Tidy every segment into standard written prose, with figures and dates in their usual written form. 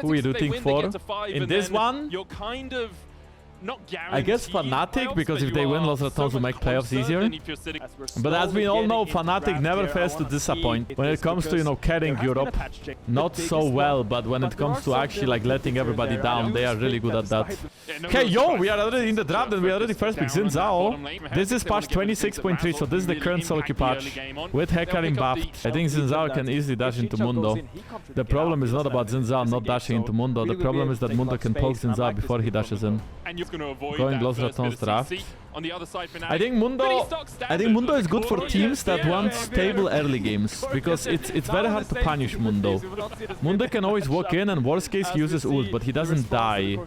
who are you rooting for in this one? You're kind of not I guess Fnatic, because if they win, Los Ratones will make playoffs easier. But as we all know, Fnatic never fails to disappoint. When it comes to, you know, carrying Europe, not so well, but when it comes to actually like letting everybody down, they are really good at that. Okay, yo, we are already in the draft and we are already first pick. Xin Zhao. This is patch 26.3, so this is the current solo queue patch with Hecarim buffed. I think Xin Zhao can easily dash into Mundo. The problem is not about Xin Zhao not dashing into Mundo. The problem is that Mundo can poke Xin Zhao before he dashes in. Going Los Ratones draft. I think Mundo is good for teams that want stable early games, because it's very hard to punish Mundo. Mundo can always walk in and worst case he uses ult, but he doesn't die.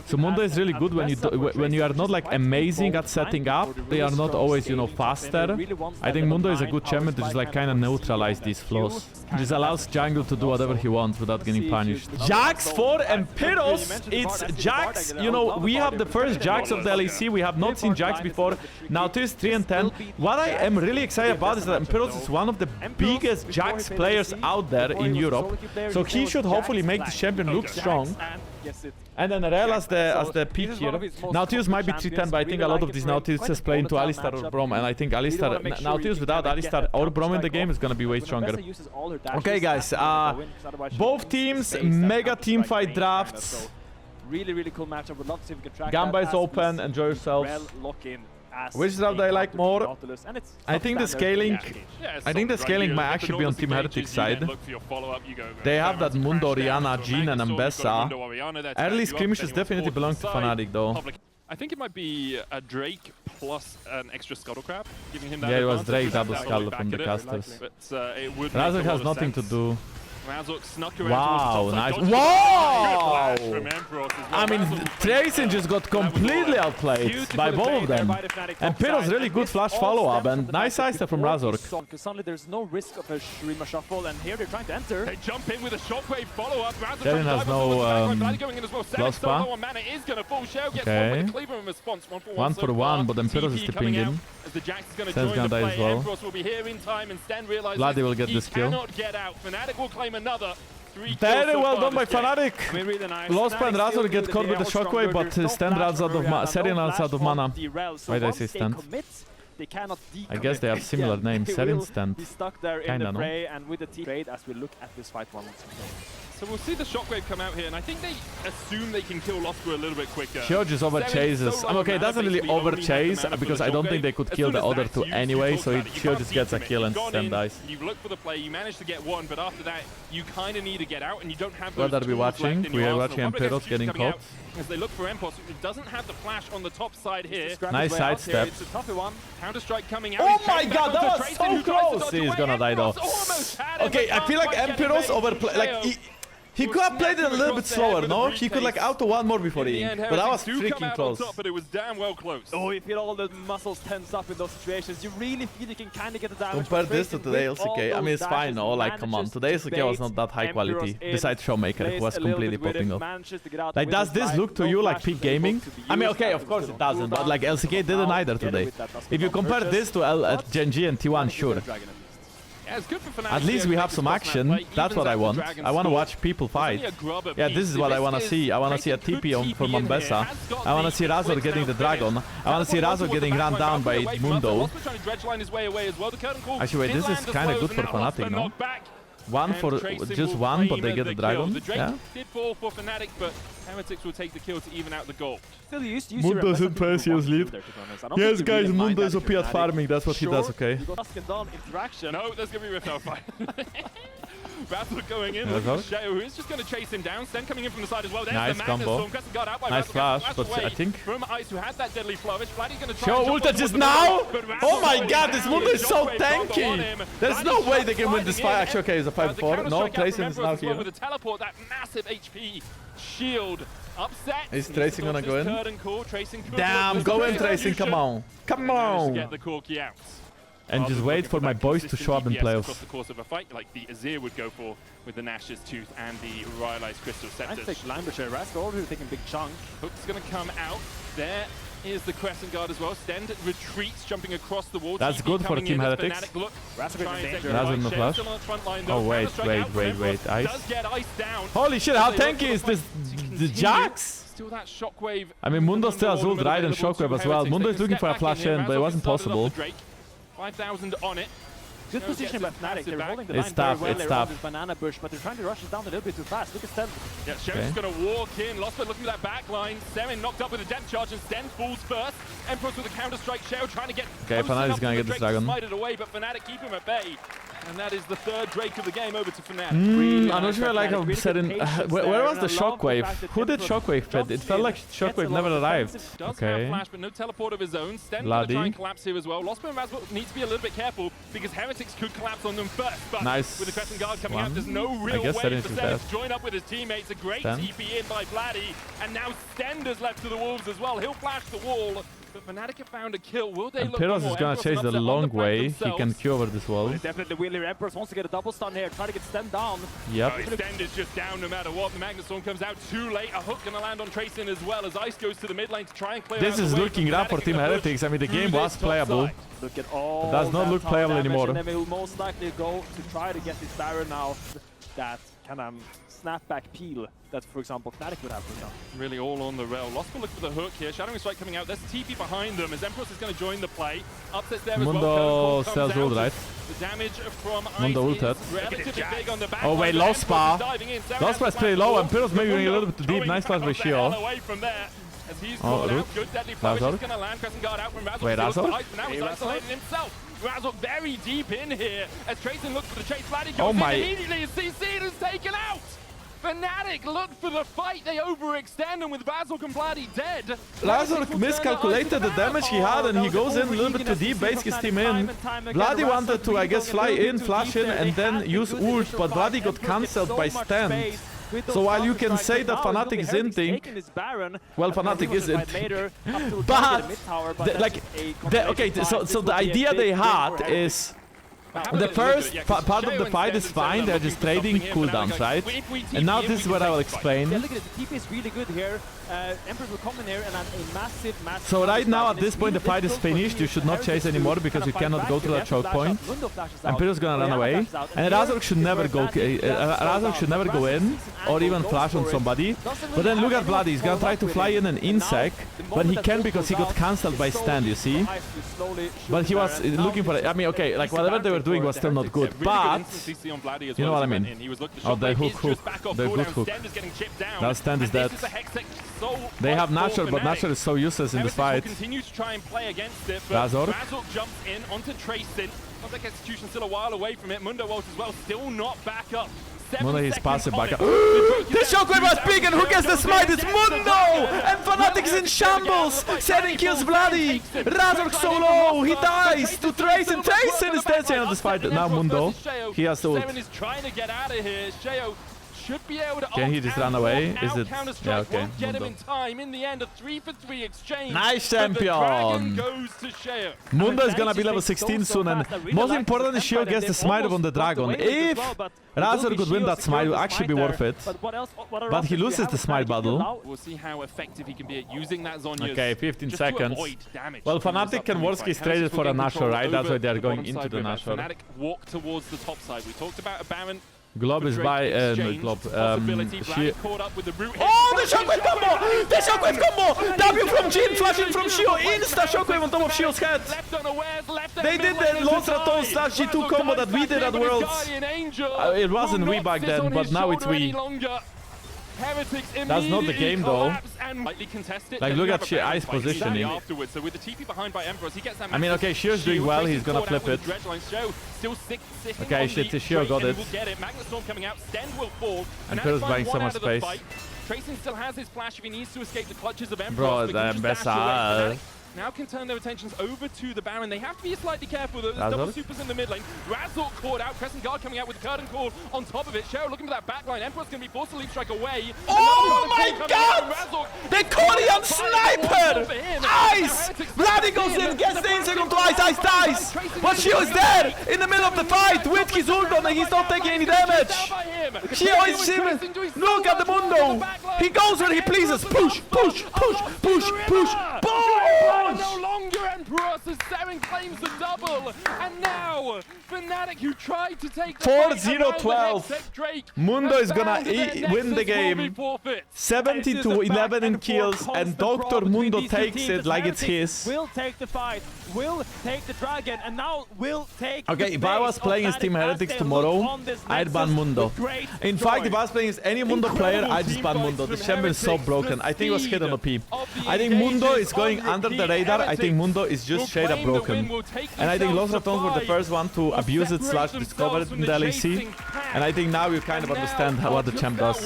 So Mundo is really good when you are not like amazing at setting up. They are not always, you know, faster. I think Mundo is a good champion to just like kind of neutralize these flaws. This allows jungle to do whatever he wants without getting punished. Jax for Empiros. It's Jax. You know, we have the first Jax of the LEC. We have not seen Jax before. Now it is 3 and 10. What I am really excited about is that Empiros is one of the biggest Jax players out there in Europe. So he should hopefully make the champion look strong. And then Rel as the peak here. Nautilus might be 310, but I think a lot of these Nautiluses play into Alistar or Braum, and I think Nautilus without Alistar or Braum in the game is gonna be way stronger. Okay, guys, both teams, mega team fight drafts. Really cool matchup. Would love to see if we can track Gamba is open, enjoy yourself. Which draft do I like more? I think the scaling might actually be on Team Heretics side. They have that Mundo, Orianna, Jhin and Mbessa. Early skirmishes definitely belong to Fnatic though. I think it might be a Drake plus an extra Scuttle Crab, giving him that. Yeah, it was Drake double Scuttle from the casters. Razor has nothing to do. Wow, nice. Wow! I mean, Tracing just got completely outplayed by both of them. And Pyro's really good flash follow-up and nice sidestep from Razork. Because suddenly there's no risk of a Shurima shuffle, and here they're trying to enter. They jump in with a shockwave follow-up. Kevin has no Blospa. Okay. 1-for-1, but then Pyros is tipping in. Sten's gonna die as well. Bloody will get this kill. Very well done by Fnatic. Lospa and Razor get caught with the shockwave, but Sten runs out of mana. Serin runs out of mana. Why did I say Sten? I guess they have similar names. Serin, Sten. Kinda, no? So we'll see the shockwave come out here, and I think they assume they can kill Lospa a little bit quicker. Shio just overchases. Okay, it doesn't really overchase, because I don't think they could kill the other two anyway, so Shio just gets a kill and Sten dies. You look for the play, you manage to get one, but after that, you kind of need to get out, and you don't have those. What are we watching? We are watching Empiros getting caught. As they look for Empos, it doesn't have the flash on the top side here. Nice sidestep. It's a tougher one. Counter-strike coming out. Oh my god, that was so close! He's gonna die though. Okay, I feel like Empiros overplayed. Like, he could have played it a little bit slower, no? He could like auto one more before he. But that was freaking close. But it was damn well close. Oh, you feel all the muscles tense up in those situations. You really feel you can kind of get the damage. Compare this to today's LCK. I mean, it's fine, no? Like, come on. Today's LCK was not that high quality. Besides Showmaker, who was completely popping off. Like, does this look to you like peak gaming? I mean, okay, of course it doesn't. But like, LCK didn't either today. If you compare this to Gen G and T1, sure. At least we have some action. That's what I want. I want to watch people fight. Yeah, this is what I want to see. I want to see a TP from Mbessa. I want to see Razor getting the dragon. I want to see Razor getting run down by Mundo. Actually, wait, this is kind of good for Fnatic, no? One for just one, but they get the dragon. Yeah. Did fall for Fnatic, but Heretics will take the kill to even out the goal. Mundo is in Precious lead. Yes, guys, Mundo is OP at farming. That's what he does, okay? No, there's going to be Rift Out fight. Battle going in. Who is just going to chase him down. Sten coming in from the side as well. There's nice combo. Nice flash, but I think... From Ice, who had that deadly flourish. Vladdy's going to try Show ulta just now? Oh my god, this Mundo is so tanky! There's no way they can win this fight. Actually, okay, it's a 5-4. No, Tracing is now here. With the teleport, that massive HP shield. Upset. Is Tracing gonna go in? Damn, go in, Tracing, come on. Come on! Get the Corki out. And just wait for my boys to show up in playoffs. Across the course of a fight, like the Azir would go for with the Nash's Tooth and the Rylai's Crystal Scepter. I think Lambershire, Rask already taking a big chunk. Hook's gonna come out there. is the Crescent Guard as well. Stend retreats, jumping across the wall. That's TP good for coming Team in as Heretics. Fnatic look. Razor in the flash. Oh, wait. Ice. Holy shit, how tanky is this? The Jax? Still that shockwave. I mean, Mundo still has ult right and shockwave as well. Mundo is looking for a flash in, but it wasn't possible. 5,000 on it. Good position by Fnatic. They're holding the It's line tough, very well it's around tough. this banana bush, but they're trying to rush it down a little bit too fast. Look at Sten. Yeah, Sheriff's going to walk in. Lostberg looking at that back line. Seven knocked up with a depth charge and Sten falls first. Emperor's with a counter strike. Shell trying to get. Okay, Fnatic's going to get this dragon. Smite it away, but Fnatic keep him at bay. And that is the third Drake of the game over to Fnatic. I'm not sure, like I said in... where was the shockwave? Who did shockwave fit? It felt like shockwave never arrived. Okay. Flash, but no teleport of his own. Sten going to try and collapse here as well. Lostberg and Razor need to be a little bit careful because Heretics could collapse on them first. But nice. with the Crescent Guard coming out, there's no real way for Sten to join up with his teammates. A great TP in by Vladdy. And now Stender's left to the Wolves as well. He'll flash the wall. But Fnatic have found a kill. Will they look for more? Pyros is gonna chase the long way. He can queue over this wall. Definitely will here. Emperor wants to get a double stun here. Try to get Sten down. Yep. Sten is just down no matter what. The Magnus Storm comes out too late. A hook gonna land on Tracing as well as Ice goes to the mid lane to try and clear This out is the way looking rough for Team Heretics. I mean, the game was playable. Look at all it does not look playable anymore. And they will most likely go to try to get this Baron now. That kind of snapback peel that, for example, Fnatic would have for example. Really all on the rail. Lost will look for the hook here. Shadowing Strike coming out. There's TP behind them as Empress is going to join the play. Upsets there as well. Mundo sells ult, right? The damage from Mundo Ice is relatively big on the back. Oh wait, lost bar. Lost bar is pretty low and Pyros maybe going a little bit too deep. Nice flash by Shio. As he's called out, good deadly flow. He's going to land Crescent Guard out from Razor. Wait, Razor? Now he's isolated himself. Razor very deep in here as Trayson looks for the chase. Vladdy oh goes my. in immediately as CC is taken out. Fnatic look for the fight. They overextend and with Razor and Vladdy dead. Razor miscalculated the damage he had and he goes in a little bit too deep, base his team in. Vladdy wanted to, I guess, fly in, flash in and then use ult, but Vladdy got cancelled by Sten. So while you can say that Fnatic is inting, well, Fnatic is inting, but okay, so the idea they had is the first part of the fight is fine, they're just trading cooldowns, right? And now this is what I will explain. Yeah, look at it, the TP is really good here. Emperor will come in here and a massive so right now at this point the fight is finished, you should not chase anymore because you cannot go to that choke point. And Pyro's gonna run away. And Razor should never go in or even flash on somebody. But then look at Vladdy, he's gonna try to fly in an insec, but he can because he got cancelled by Stand, you see? But he was looking for it. I mean, okay, like whatever they were doing was still not good, but you know what I mean. Oh, the hook. The good hook. Now Stand is dead. They have Nashor, but Nashor is so useless in this fight. Continue to try and play against it, but Razor jumps in onto Tracing. Looks like Execution still a while away from it. Mundo Walt as well, still not back up. Mundo is passive back up. This shockwave was big and who gets the smite? It's Mundo! And Fnatic is in shambles! 7 kills Vladdy! Razor so low, he dies to Tracing. Tracing is dancing on this fight. Now Mundo, he has the ult. Seven is trying to get out of here. Sheo should be able to can he just run away? Is it? Yeah, okay. Get him in time. In the end, a 3-for-3 exchange. Nice champion! Goes to Sheo. Mundo is gonna be level 16 soon, and most importantly, Shio gets the smite on the dragon. If Razor could win that smite, it would actually be worth it. But he loses the smite battle. We'll see how effective he can be at using that Zhonya's. Okay, 15 seconds. Well, Fnatic can worst case traded for a Nashor, right? That's why they are going into the Nashor. Fnatic walk towards the top side. We talked about a Baron. Glob is by Glob. Oh, the shockwave combo! The shockwave combo! W from Jin, flashing from Shio, insta shockwave on top of Shio's head. They did the Lost Ratones slash G2 combo that we did at Worlds. It wasn't we back then, but now it's we. That's not the game though. Like look at Ice positioning. I mean, okay, Shio's doing well, he's gonna flip it. Okay, shit, Shio got it. And Pyro's buying so much space. Tracing still has his flash if he needs to escape the clutches of Bro, the now can turn their attentions over to the Baron. They have to be slightly careful. There's double supers in the mid lane. Razor caught out. Crescent Guard coming out with the curtain call on top of it. Cheryl looking for that back line. Emperor's going to be forced to leap strike away. Oh my god! The Korean sniper! Ice! Vladdy goes in, gets the insect onto Ice. Ice dies! But Shio is there in the middle of the fight with his ult on and he's not taking any damage. Shio is shivering. Look at the Mundo! He goes where he pleases. Push, push, push, push, push. Boom! no longer Emperor, so Seren claims the double. And now, Fnatic, who tried to take the 4-0-12. Mundo is gonna win the game. 70-11 in kills, and Dr. Mundo takes it like it's his. Will take the fight, will take the dragon, and now will take. Okay, if I was playing as Team Heretics tomorrow, I'd ban Mundo. In fact, if I was playing as any Mundo player, I'd just ban Mundo. The champion is so broken. I think it was hit on OP. I think Mundo is going under the radar. I think Mundo is just straight up broken. And I think Los Ratones were the first one to abuse it / discover it in the LEC. And I think now you kind of understand what the champ does.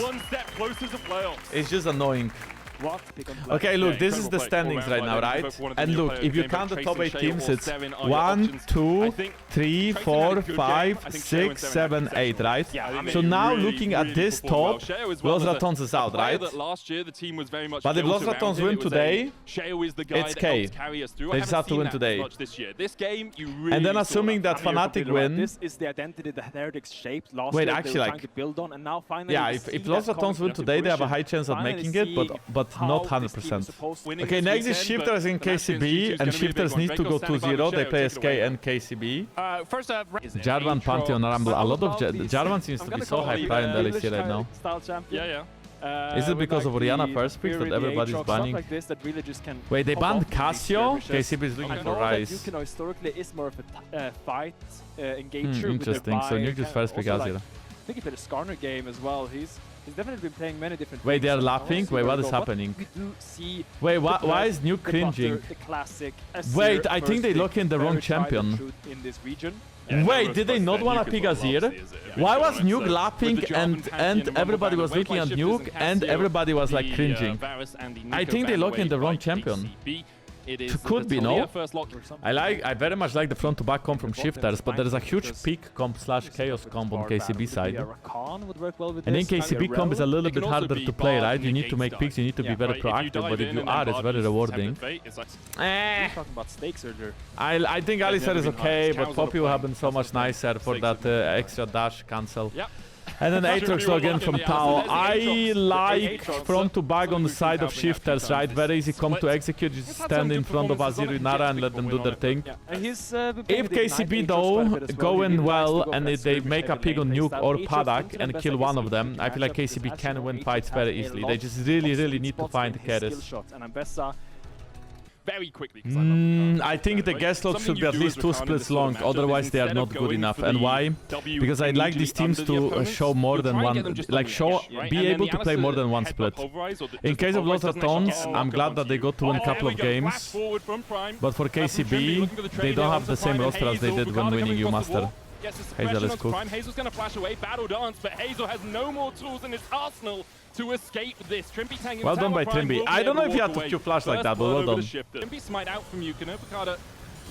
It's just annoying. Okay, look, this is the standings right now, right? And look, if you count the top 8 teams, it's 1, 2, 3, 4, 5, 6, 7, 8, right? So now looking at this top, Los Ratones is out, right? But if Los Ratones win today, it's K. They just have to win today. And then assuming that Fnatic win... This is the identity that Heretics shaped last Wait, year. actually, like... Yeah, if Los Ratones win today, they have a high chance of making it, but not 100%. Okay, next is Shifters in KCB, and Shifters need to go 2-0. They play SK and KCB. Jarvan Pantheon Rumble. A lot of Jarvan seems to be so high prior in the LEC right now. Is it because of Orianna first pick that everybody's banning? Wait, they banned Casio? KCB is looking for Rise. Yukino historically is more of a fight engager. Interesting, so Nuke just first pick Azir. I think he played a Skarner game as well. He's definitely been playing many different. Wait, they are laughing? Wait, what is happening? Wait, why is Nuke cringing? Wait, I think they lock in the wrong champion. Wait, did they not want to pick Azir? Why was Nuke laughing and everybody was looking at Nuke and everybody was like cringing? I think they lock in the wrong champion. It could be, no? I very much like the front to back comp from Shifters, but there is a huge peak comp / chaos comp on KCB side. And in KCB comp is a little bit harder to play, right? You need to make picks, you need to be very proactive, but if you are, it's very rewarding. I think Alistar is okay, but Poppy will have been so much nicer for that extra dash cancel. And then Aatrox again from Tao. I like front to back on the side of Shifters, right? Very easy comp to execute. Just stand in front of Azir Nara and let them do their thing. If KCB though go in well and if they make a pick on Nuke or Paddock and kill one of them, I feel like KCB can win fights very easily. They just really need to find the carries. Very quickly. I think the guest slot should be at least 2 splits long, otherwise they are not good enough. And why? Because I'd like these teams to show more than one, like be able to play more than one split. In case of Los Ratones, I'm glad that they got to win a couple of games, but for KCB, they don't have the same roster as they did when winning U Master. Hazel is cooked. Hazel's going to flash away, battle dance, but Hazel has no more tools in his arsenal to escape this. Well done by Trimby. I don't know if you had to Q flash like that, but well done. Trimby smite out from Yukino. Picard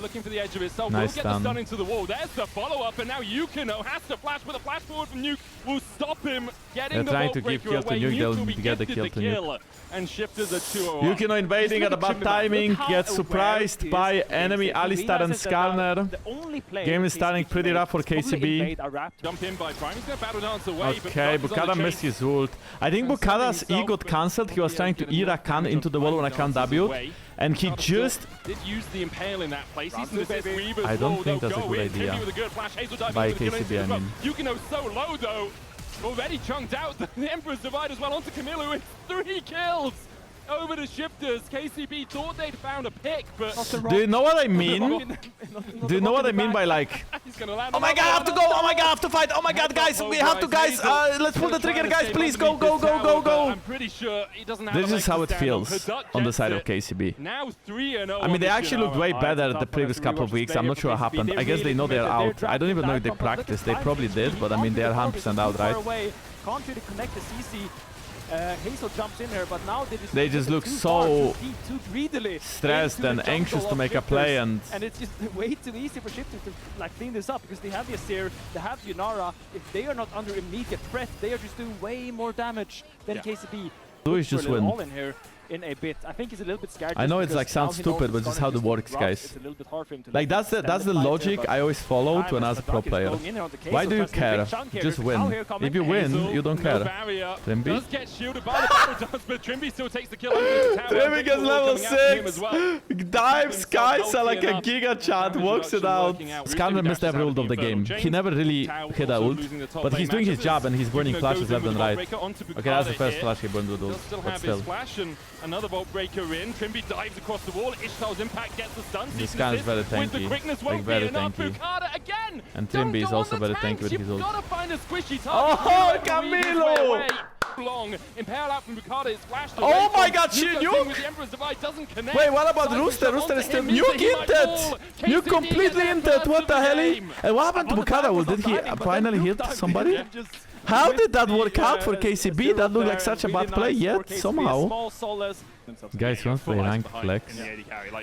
looking for the edge of itself. Nice Will get the stun into the wall. There's the follow-up, and now Yukino has to flash, but the flash forward from Nuke will stop him getting the trying to give kill to Nuke, they'll get the kill to Nuke. And Shifters are 2-0. Yukino invading at a bad timing, gets surprised by enemy Alistar and Skarner. Game is starting pretty rough for KCB. Jump in by Prime. He's going to battle dance away. Okay, Bukada missed his ult. I think Bukada's E got cancelled. He was trying to E Rakan into the wall when Rakan W'd. And he just... did use the impale in that place. I don't think that's a good idea. By KCB, I mean. Yukino so low though. Already chunked out. The Emperor's Divide as well onto Camilo with 3 kills. Over the Shifters. KCB thought they'd found a pick, but... do you know what I mean? Do you know what I mean by like... oh my god, I have to go! Oh my god, I have to fight! Oh my god, guys, we have to, guys! Let's pull the trigger, guys, please! Go, go, go, go, go! I'm pretty sure he doesn't have this is how it feels on the side of KCB. Now 3-0. I mean, they actually looked way better the previous couple of weeks. I'm not sure what happened. I guess they know they're out. I don't even know if they practiced. They probably did, but I mean, they are 100% out, right? Can't really connect the CC. Hazel jumps in here, but now they just look so stressed and anxious to make a play, and it's just way too easy for Shifters to like clean this up because they have the Asir, they have Yunara. If they are not under immediate threat, they are just doing way more damage than KCB. Do is just win. All in here. in a bit. I think he's a little bit scared. I know just it's like because now sounds he knows stupid, but it's this is how gonna it just works, rough. guys. It's a little bit hard for him to Like that's the extend the logic fight, I always follow to Time another as pro Duck is player. going in here on the case, Why so do you pressing a big care? chunk here. Just Now win. here coming If you win, Hazel, you don't no care. barrier. Trimby? Does get shielded by the battle dance, but Trimby still takes the kill under the tower. Trimby gets level Coming out from him 6! as well. Dives Kai'Sa like a enough. giga chart, Damage walks it reduction out. working out. Scanner Rusev missed every dashes ult of the out game. the He never really Tau hit a also ult, losing the top but lane he's doing his matchup. job and he's burning Yukino flashes goes in left with and the right. Vault Breaker onto Okay, that's the Bukada first here. flash he burned with He'll ult, still but have still. his flash and another Vault Breaker in. Trimby dives across the wall. Ishtal's impact gets the stun. This guy is very With the tanky, quickness like won't very be enough. tanky. Bukada again. And Don't Trimby is go also on the very tanky tanks. with his ult. You've got to find a squishy Oh, target. Camilo! Long. Impale out from Bukada is flashed Oh away my from god, she Nuke nuked! with the Emperor's Divide doesn't connect. Wait, what about Cypher Rooster? shot Rooster is onto still him, means that nuke he might hinted! fall. Nuke KCB completely gets hinted! first What of the hell? game. And what happened to Bukada? Did he finally hit somebody? How did that work out for KCB? That looked like such a bad play yet, somehow. Guys, you want to play ranked flex?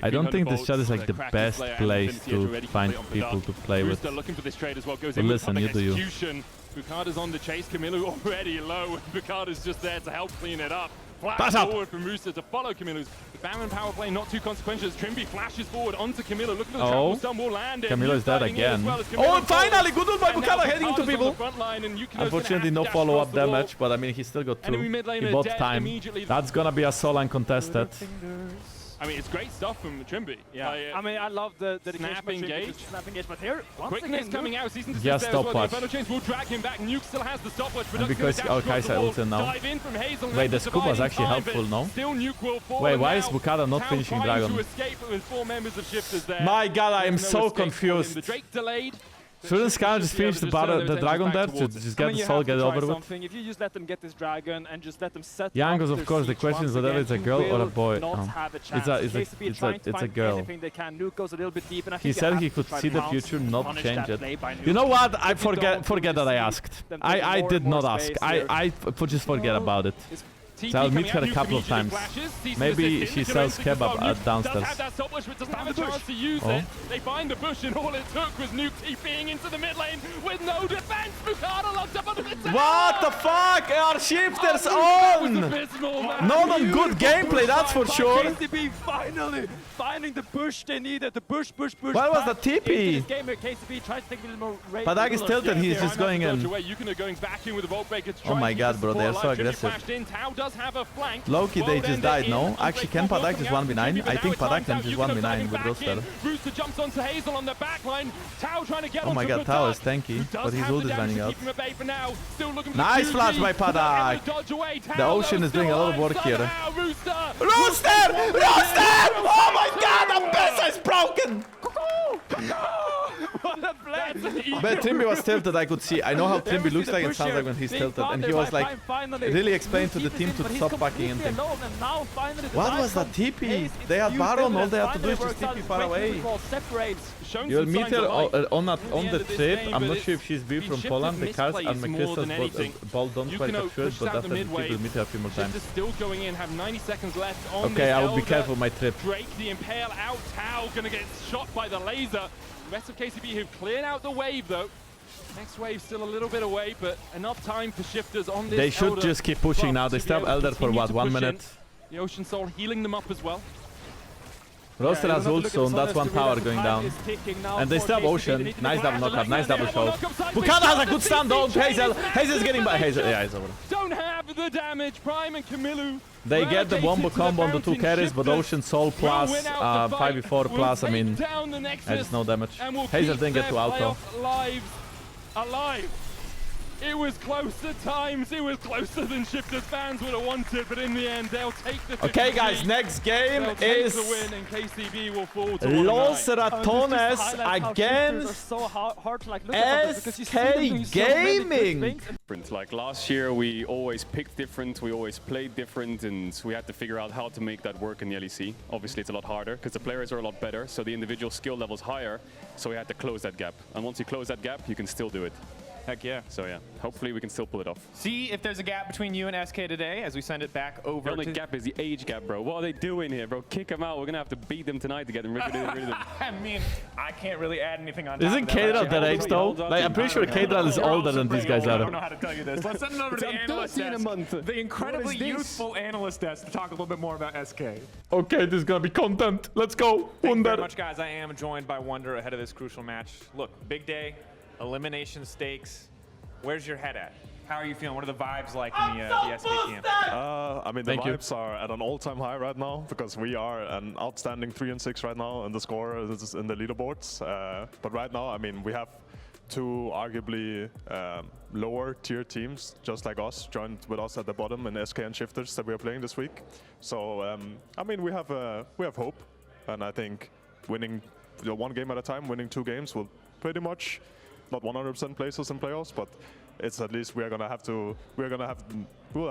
I don't think this chat is like the best place to find people to play with. Looking for this trade as well. Goes But in listen, with you do you. execution. Bukada's on the chase. Camilo already low. Bukada's just there to help clean it up. Pass Flash up. forward from Rooster to follow Camilo's. The Baron power play not too consequential as Trimby flashes forward onto Camilo. Look at the Oh. trample stun will land it. Camilo is dead Fighting in as again. well as Camilo Oh, falls. finally! Good ult by And now Bukada heading into Bukada's on people. the front line and Yukino's gonna Unfortunately, have no to dash follow-up across the wall. damage, but I mean, he still got Enemy through. mid laner He bought dead time. immediately. That's gonna be a solo uncontested. I mean, it's great stuff from Trimby. Yeah, I mean, I love the Snap engage. Snap engage, but here, once Quickness again, coming out, season to Yeah, there as well. stopwatch. The Inferno Chains will drag him back. Nuke still has the stopwatch. And because Kaisa ulted now. Dive in from Hazel. Wait, the scoop was actually helpful, no? Still Nuke will fall. Wait, and why now is Bukada not Tau finishing trying Dragon? to escape with 4 members of Shifters there. My god, I am There's no so escape for him. confused. The Drake delayed. Shouldn't Sky just finish the Dragon there to just get the soul, get it over with? If you just let them get this dragon and just let them set Jankos, up of their course, the siege question is once whether again, it's a you girl or a will boy. not Oh. have a It's chance. a- it's a- KCB it's a- trying to it's a find girl. anything they can. Nuke goes a little bit deep, and I He think they said have he to could try see to the pounce future, and not punish change that it. play by Nuke. You know what? I If you don't forget that I see asked. them taking I more did and more not ask. space here. I just forget about it. TP So I'll meet coming her out, a Nuke couple of immediately times. flashes, sees the Maybe assist she in, sells Nuke as well. kebab Nuke at downstairs. does have that stopwatch, but doesn't have a the chance bush. to use Oh. it. They find the bush, and all it took was Nuke TPing into the mid lane with no defense. Bukada locked up under the tower. What the fuck? Are shifters That was on? abysmal, man. Not on good gameplay, that's for sure. KCB finally finding the bush they needed. The bush. Where was the TP? Into this game here, KCB tries to take a little more rate. Padak is tilted, he's just going in. Yukino going back in with a Vault Breaker to Oh try my and keep god, the bro, they are support so alive. Trimby aggressive. flashed in. Tau does have a flank. Loki, they just died, no? Actually, can Padak just 1v9? I think Padak can just 1v9 with Rooster. Rooster jumps onto Hazel on the back line. Tau trying to get Oh my onto god, Tau Padak, is tanky, who does but his have ult the is damage running to out. keep him at bay for now. Still looking for Nice the flash by 2G. Padak. Dodge away. Tau, The Ocean though, is doing still a lot of alive work here. somehow. Rooster! Rooster! Rooster! Oh my god, Ambessa is broken! What a play! But Trimby was tilted, I could see. I know how Trimby looks like and sounds like when he's tilted. And he was like, really explained to the team to stop fucking anything. What was that TP? They had Baron, all they had to do is just TP far away. You'll meet her on the trip. I'm not sure if she's B from Poland. The cars are McChrystal's ball don't quite capture it, but after the trip we'll meet her a few more times. Still going in, have 90 seconds left on Okay, this I will be Elder. careful my trip. Drake, the Impale out. Tau gonna get shot by the laser. The rest of KCB have cleared out the wave though. Next wave still a little bit away, but enough time for shifters on this. They should Elder just keep pushing now. They to be still have able to Elder for continue what, to 1 push in. minute? The Ocean Soul healing them up as well. Roster has ult, so that's 1 tower going down. And they still have Ocean. Nice double knockup, nice double show. Bukada has a good stun though. Hazel. Hazel's getting by. Hazel. Yeah, it's over. Don't have the damage. Prime and Kamilu. They get the wombo combo on the 2 carries, but Ocean Soul plus 5v4 plus, I mean, there's no damage. Hazel didn't get to auto. Alive. It was close at times. It was closer than Shifters fans would have wanted, but in the end, they'll take the. Okay, guys, next game is the win, and KCB will fall to Los Ratones against SK Gaming. Like last year, we always picked different, we always played different, and we had to figure out how to make that work in the LEC. Obviously, it's a lot harder because the players are a lot better, so the individual skill level's higher, so we had to close that gap. And once you close that gap, you can still do it. Heck yeah. So yeah, hopefully we can still pull it off. See if there's a gap between you and SK today as we send it back over. The only gap is the age gap, bro. What are they doing here, bro? Kick them out. We're gonna have to beat them tonight to get them rid of them. I mean, I can't really add anything on top Isn't of that. K-Drop that age though? Like, I'm pretty sure K-Drop is older than these guys I are. don't know how to tell you this. Let's send it over to the analyst desk. A month. The incredibly youthful analyst desk to talk a little bit more about SK. Okay, this is gonna be content. Let's go. Thank you very Wunder. much, guys. I am joined by Wunder ahead of this crucial match. Look, big day, elimination stakes. Where's your head at? How are you feeling? What are the vibes like in the SK camp? I mean, the vibes are at an all-time high right now because we are an outstanding 3-6 right now, and the score is in the leaderboards. But right now, I mean, we have two arguably lower tier teams, just like us, joined with us at the bottom in SK and Shifters that we are playing this week. So, I mean, we have hope, and I think winning one game at a time, winning 2 games will pretty much not 100% place us in playoffs, but it's at least we'll have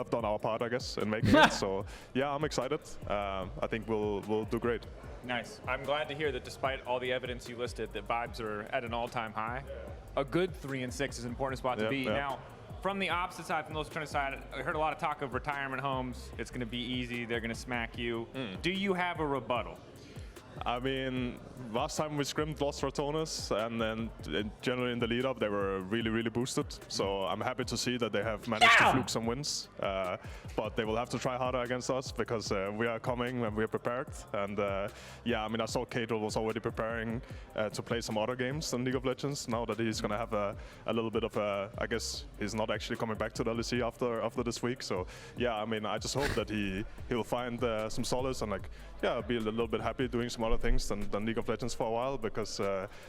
done our part, I guess, in making it. So yeah, I'm excited. I think we'll do great. Nice. I'm glad to hear that despite all the evidence you listed, that vibes are at an all-time high. A good 3-6 is an important spot to be. Yeah. Now, from the opposite side, from the alternative side, I heard a lot of talk of retirement homes. It's going to be easy. They're going to smack you. Do you have a rebuttal? I mean, last time we scrimmed, lost Ratones, and then generally in the lead-up, they were really, really boosted. So I'm happy to see that they have managed to fluke some wins. But they will have to try harder against us because we are coming and we are prepared. And yeah, I mean, I saw Kadel was already preparing to play some other games in League of Legends. Now that he's going to have a little bit of a, I guess he's not actually coming back to the LEC after this week. So yeah, I mean, I just hope that he'll find some solace and yeah, be a little bit happy doing some other things than League of Legends for a while because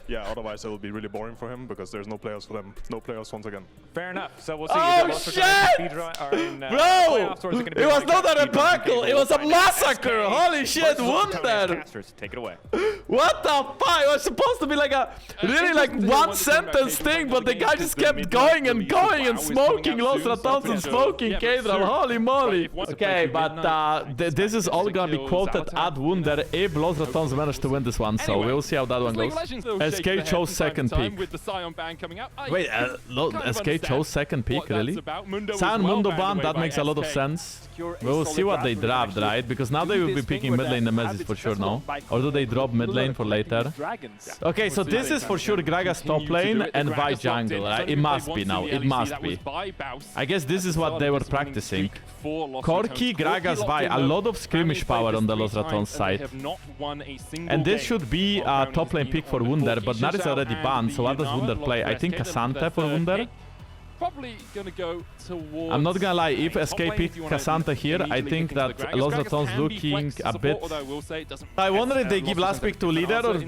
yeah, otherwise it will be really boring for him because there's no players for them, no playoffs once again. Fair enough. So we'll see. Oh shit! Bro, it was not a debacle. It was a massacre. Holy shit, Wunder! Take it away. What the fuck? It was supposed to be like a really like one sentence thing, but the guy just kept going and going and smoking Los Ratones and smoking K-Drop. Holy moly. Okay, but this is all gonna be quoted ad Wunder if Los Ratones manage to win this one, so we'll see how that one goes. SK chose second pick. Wait, SK chose second pick, really? Sion Mundo ban, that makes a lot of sense. We'll see what they draft, right? Because now they will be picking mid lane Nemesis for sure now. Or do they drop mid lane for later? Okay, so this is for sure Graga's top lane and Vi jungle, right? It must be now, it must be. I guess this is what they were practicing. Corki, Gragas, Vi, a lot of skirmish power on the Los Ratones side. And this should be a top lane pick for Wunder, but Nar is already banned, so what does Wunder play? I think Cassandra for Wunder? Probably gonna go towards. I'm not gonna lie, if SK picked Cassandra here, I think that Los Ratones looking a bit. I wonder if they give last pick to leader or if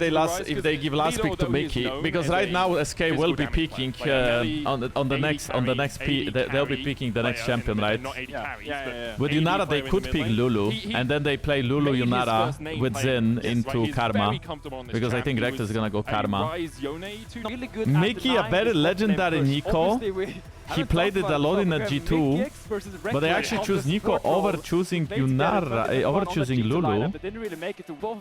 they give last pick to Mickey, because right now SK will be picking on the next pick. They'll be picking the next champion, right? With Yunara they could pick Lulu, and then they play Lulu Yunara with Xin into Karma, because I think Rectus is gonna go Karma. Mickey, a very legendary Nico. He played it a lot in a G2, but they actually choose Nico over choosing Yunara, over choosing Lulu.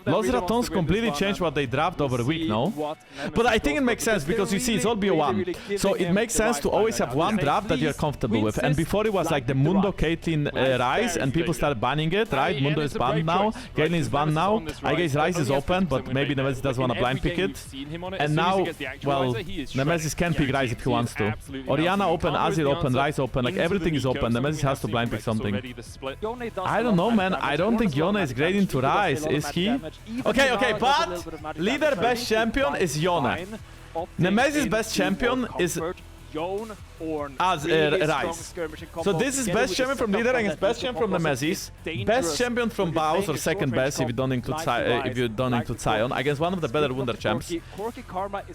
Los Ratones completely changed what they draft over week, no? But I think it makes sense because you see, it's all BO1. So it makes sense to always have one draft that you're comfortable with. And before it was like the Mundo Caitlyn Ryze, and people started banning it, right? Mundo is banned now, Caitlyn is banned now. I guess Ryze is open, but maybe Nemesis doesn't want to blind pick it. And now, well, Nemesis can pick Ryze if he wants to. Orianna open, Azir open, Ryze open, like everything is open. Nemesis has to blind pick something. I don't know, man. I don't think Yone is great into Ryze, is he? Okay, but leader best champion is Yone. Nemesis best champion is Ryze. So this is best champion from leader against best champion from Nemesis, best champion from Baus, or second best if you don't include Sion, against one of the better Wunder champs.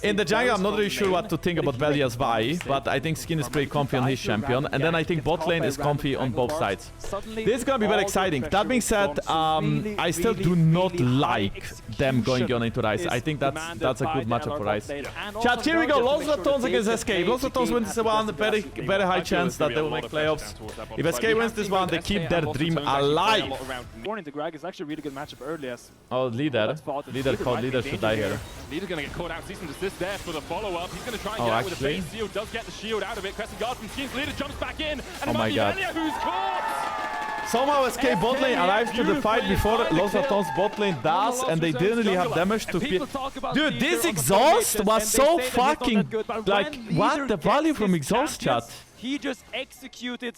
In the jungle, I'm not really sure what to think about Velia's Vi, but I think Skin is pretty comfy on his champion, and then I think bot lane is comfy on both sides. This is gonna be very exciting. That being said, I still do not like them going on into Ryze. I think that's a good matchup for Ryze. Chat, here we go. Los Ratones against SK. Los Ratones win this one, very high chance that they will make playoffs. If SK wins this one, they keep their dream alive. Born into Greg is actually a really good matchup early as Oh, Leader called. Leader should die here. Leader's going to get caught out. Cease and desist there for the follow-up. He's going to try and get out with a face shield. Does get the shield out of it. Crescent guard from Schemes. Leader jumps back in. And oh my god. Velia who's caught. Somehow SK bot lane arrives to the fight before Los Ratones bot lane does, and they didn't really have damage to kill. Dude, this exhaust was so fucking like, what the value from exhaust, chat? He just executed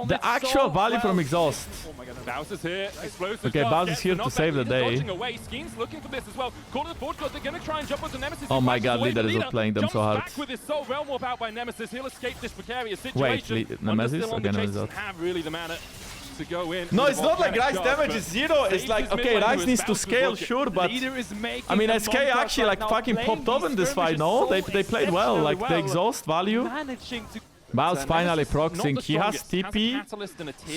the actual value from exhaust. Oh my god, Baus is here. Explosive okay, Baus is here to save the day. Schemes looking for this as well. Call to the Forge God, they're going to try and jump onto Nemesis. Oh my god, Leader is not playing them so hard. Back with his soul realm warp out by Nemesis. He'll escape this precarious situation. Wait, Nemesis? Okay, Nemesis doesn't have really the mana to go in. No, it's not like Ryze damage is 0. It's like, okay, Ryze needs to scale, sure, but I mean, SK actually like fucking popped up in this fight, no? They played well, like the exhaust value. Baus finally proxing. He has TP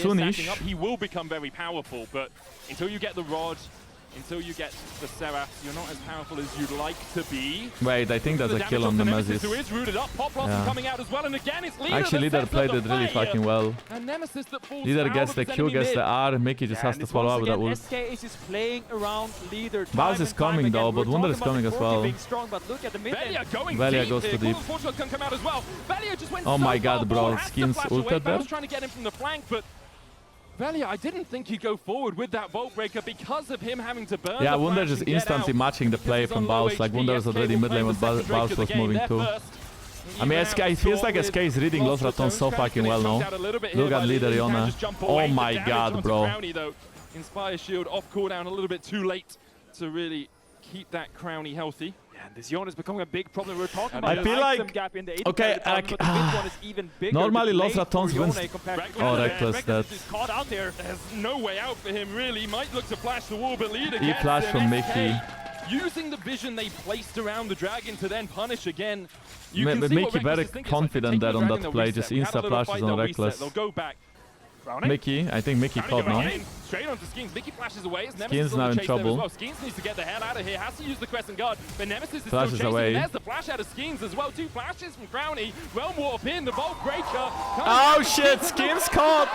soonish. He will become very powerful, but until you get the rod, until you get the Seraph, you're not as powerful as you'd like to be. Wait, I think that's a kill on the Nemesis. Who is rooted up. Pop Blossom coming out as well, and again it's Leader. Actually, Leader played it really fucking well. Leader gets the Q, gets the R, Mickey just has to follow up with that ult. Baus is coming though, but Wunder is coming as well. Velia goes too deep. Oh my god, bro, Skins ulted there. Velia, I didn't think he'd go forward with that Vault Breaker because of him having to burn. Yeah, Wunder just instantly matching the play from Baus. Like Wunder was already mid lane, but Baus was moving too. I mean, SK, it feels like SK is reading Los Ratones so fucking well now. Look at Leader Iona. Oh my god, bro. Inspire shield off cooldown a little bit too late to really keep that Crowny healthy. And this Iona is becoming a big problem. We're talking about I feel like, okay, normally Los Ratones wins. Oh, Reckless, that's caught out there. There's no way out for him, really. Might look to flash the wall, but Leader he flashed from Mickey. Using the vision they placed around the dragon to then punish again. Mickey very confident there on that play, just insta flashes on Reckless. They'll go back. Mickey, I think Mickey caught now. Straight onto Schemes. Mickey flashes away. Schemes now in trouble. Well. Schemes needs to get the hell out of here. Has to use the Crescent Guard. But Nemesis is flashes still chasing. Away. There's the flash out of Schemes as well. 2 flashes from Crowny. Realm Warp in. The Vault Breaker. Oh shit, Schemes caught!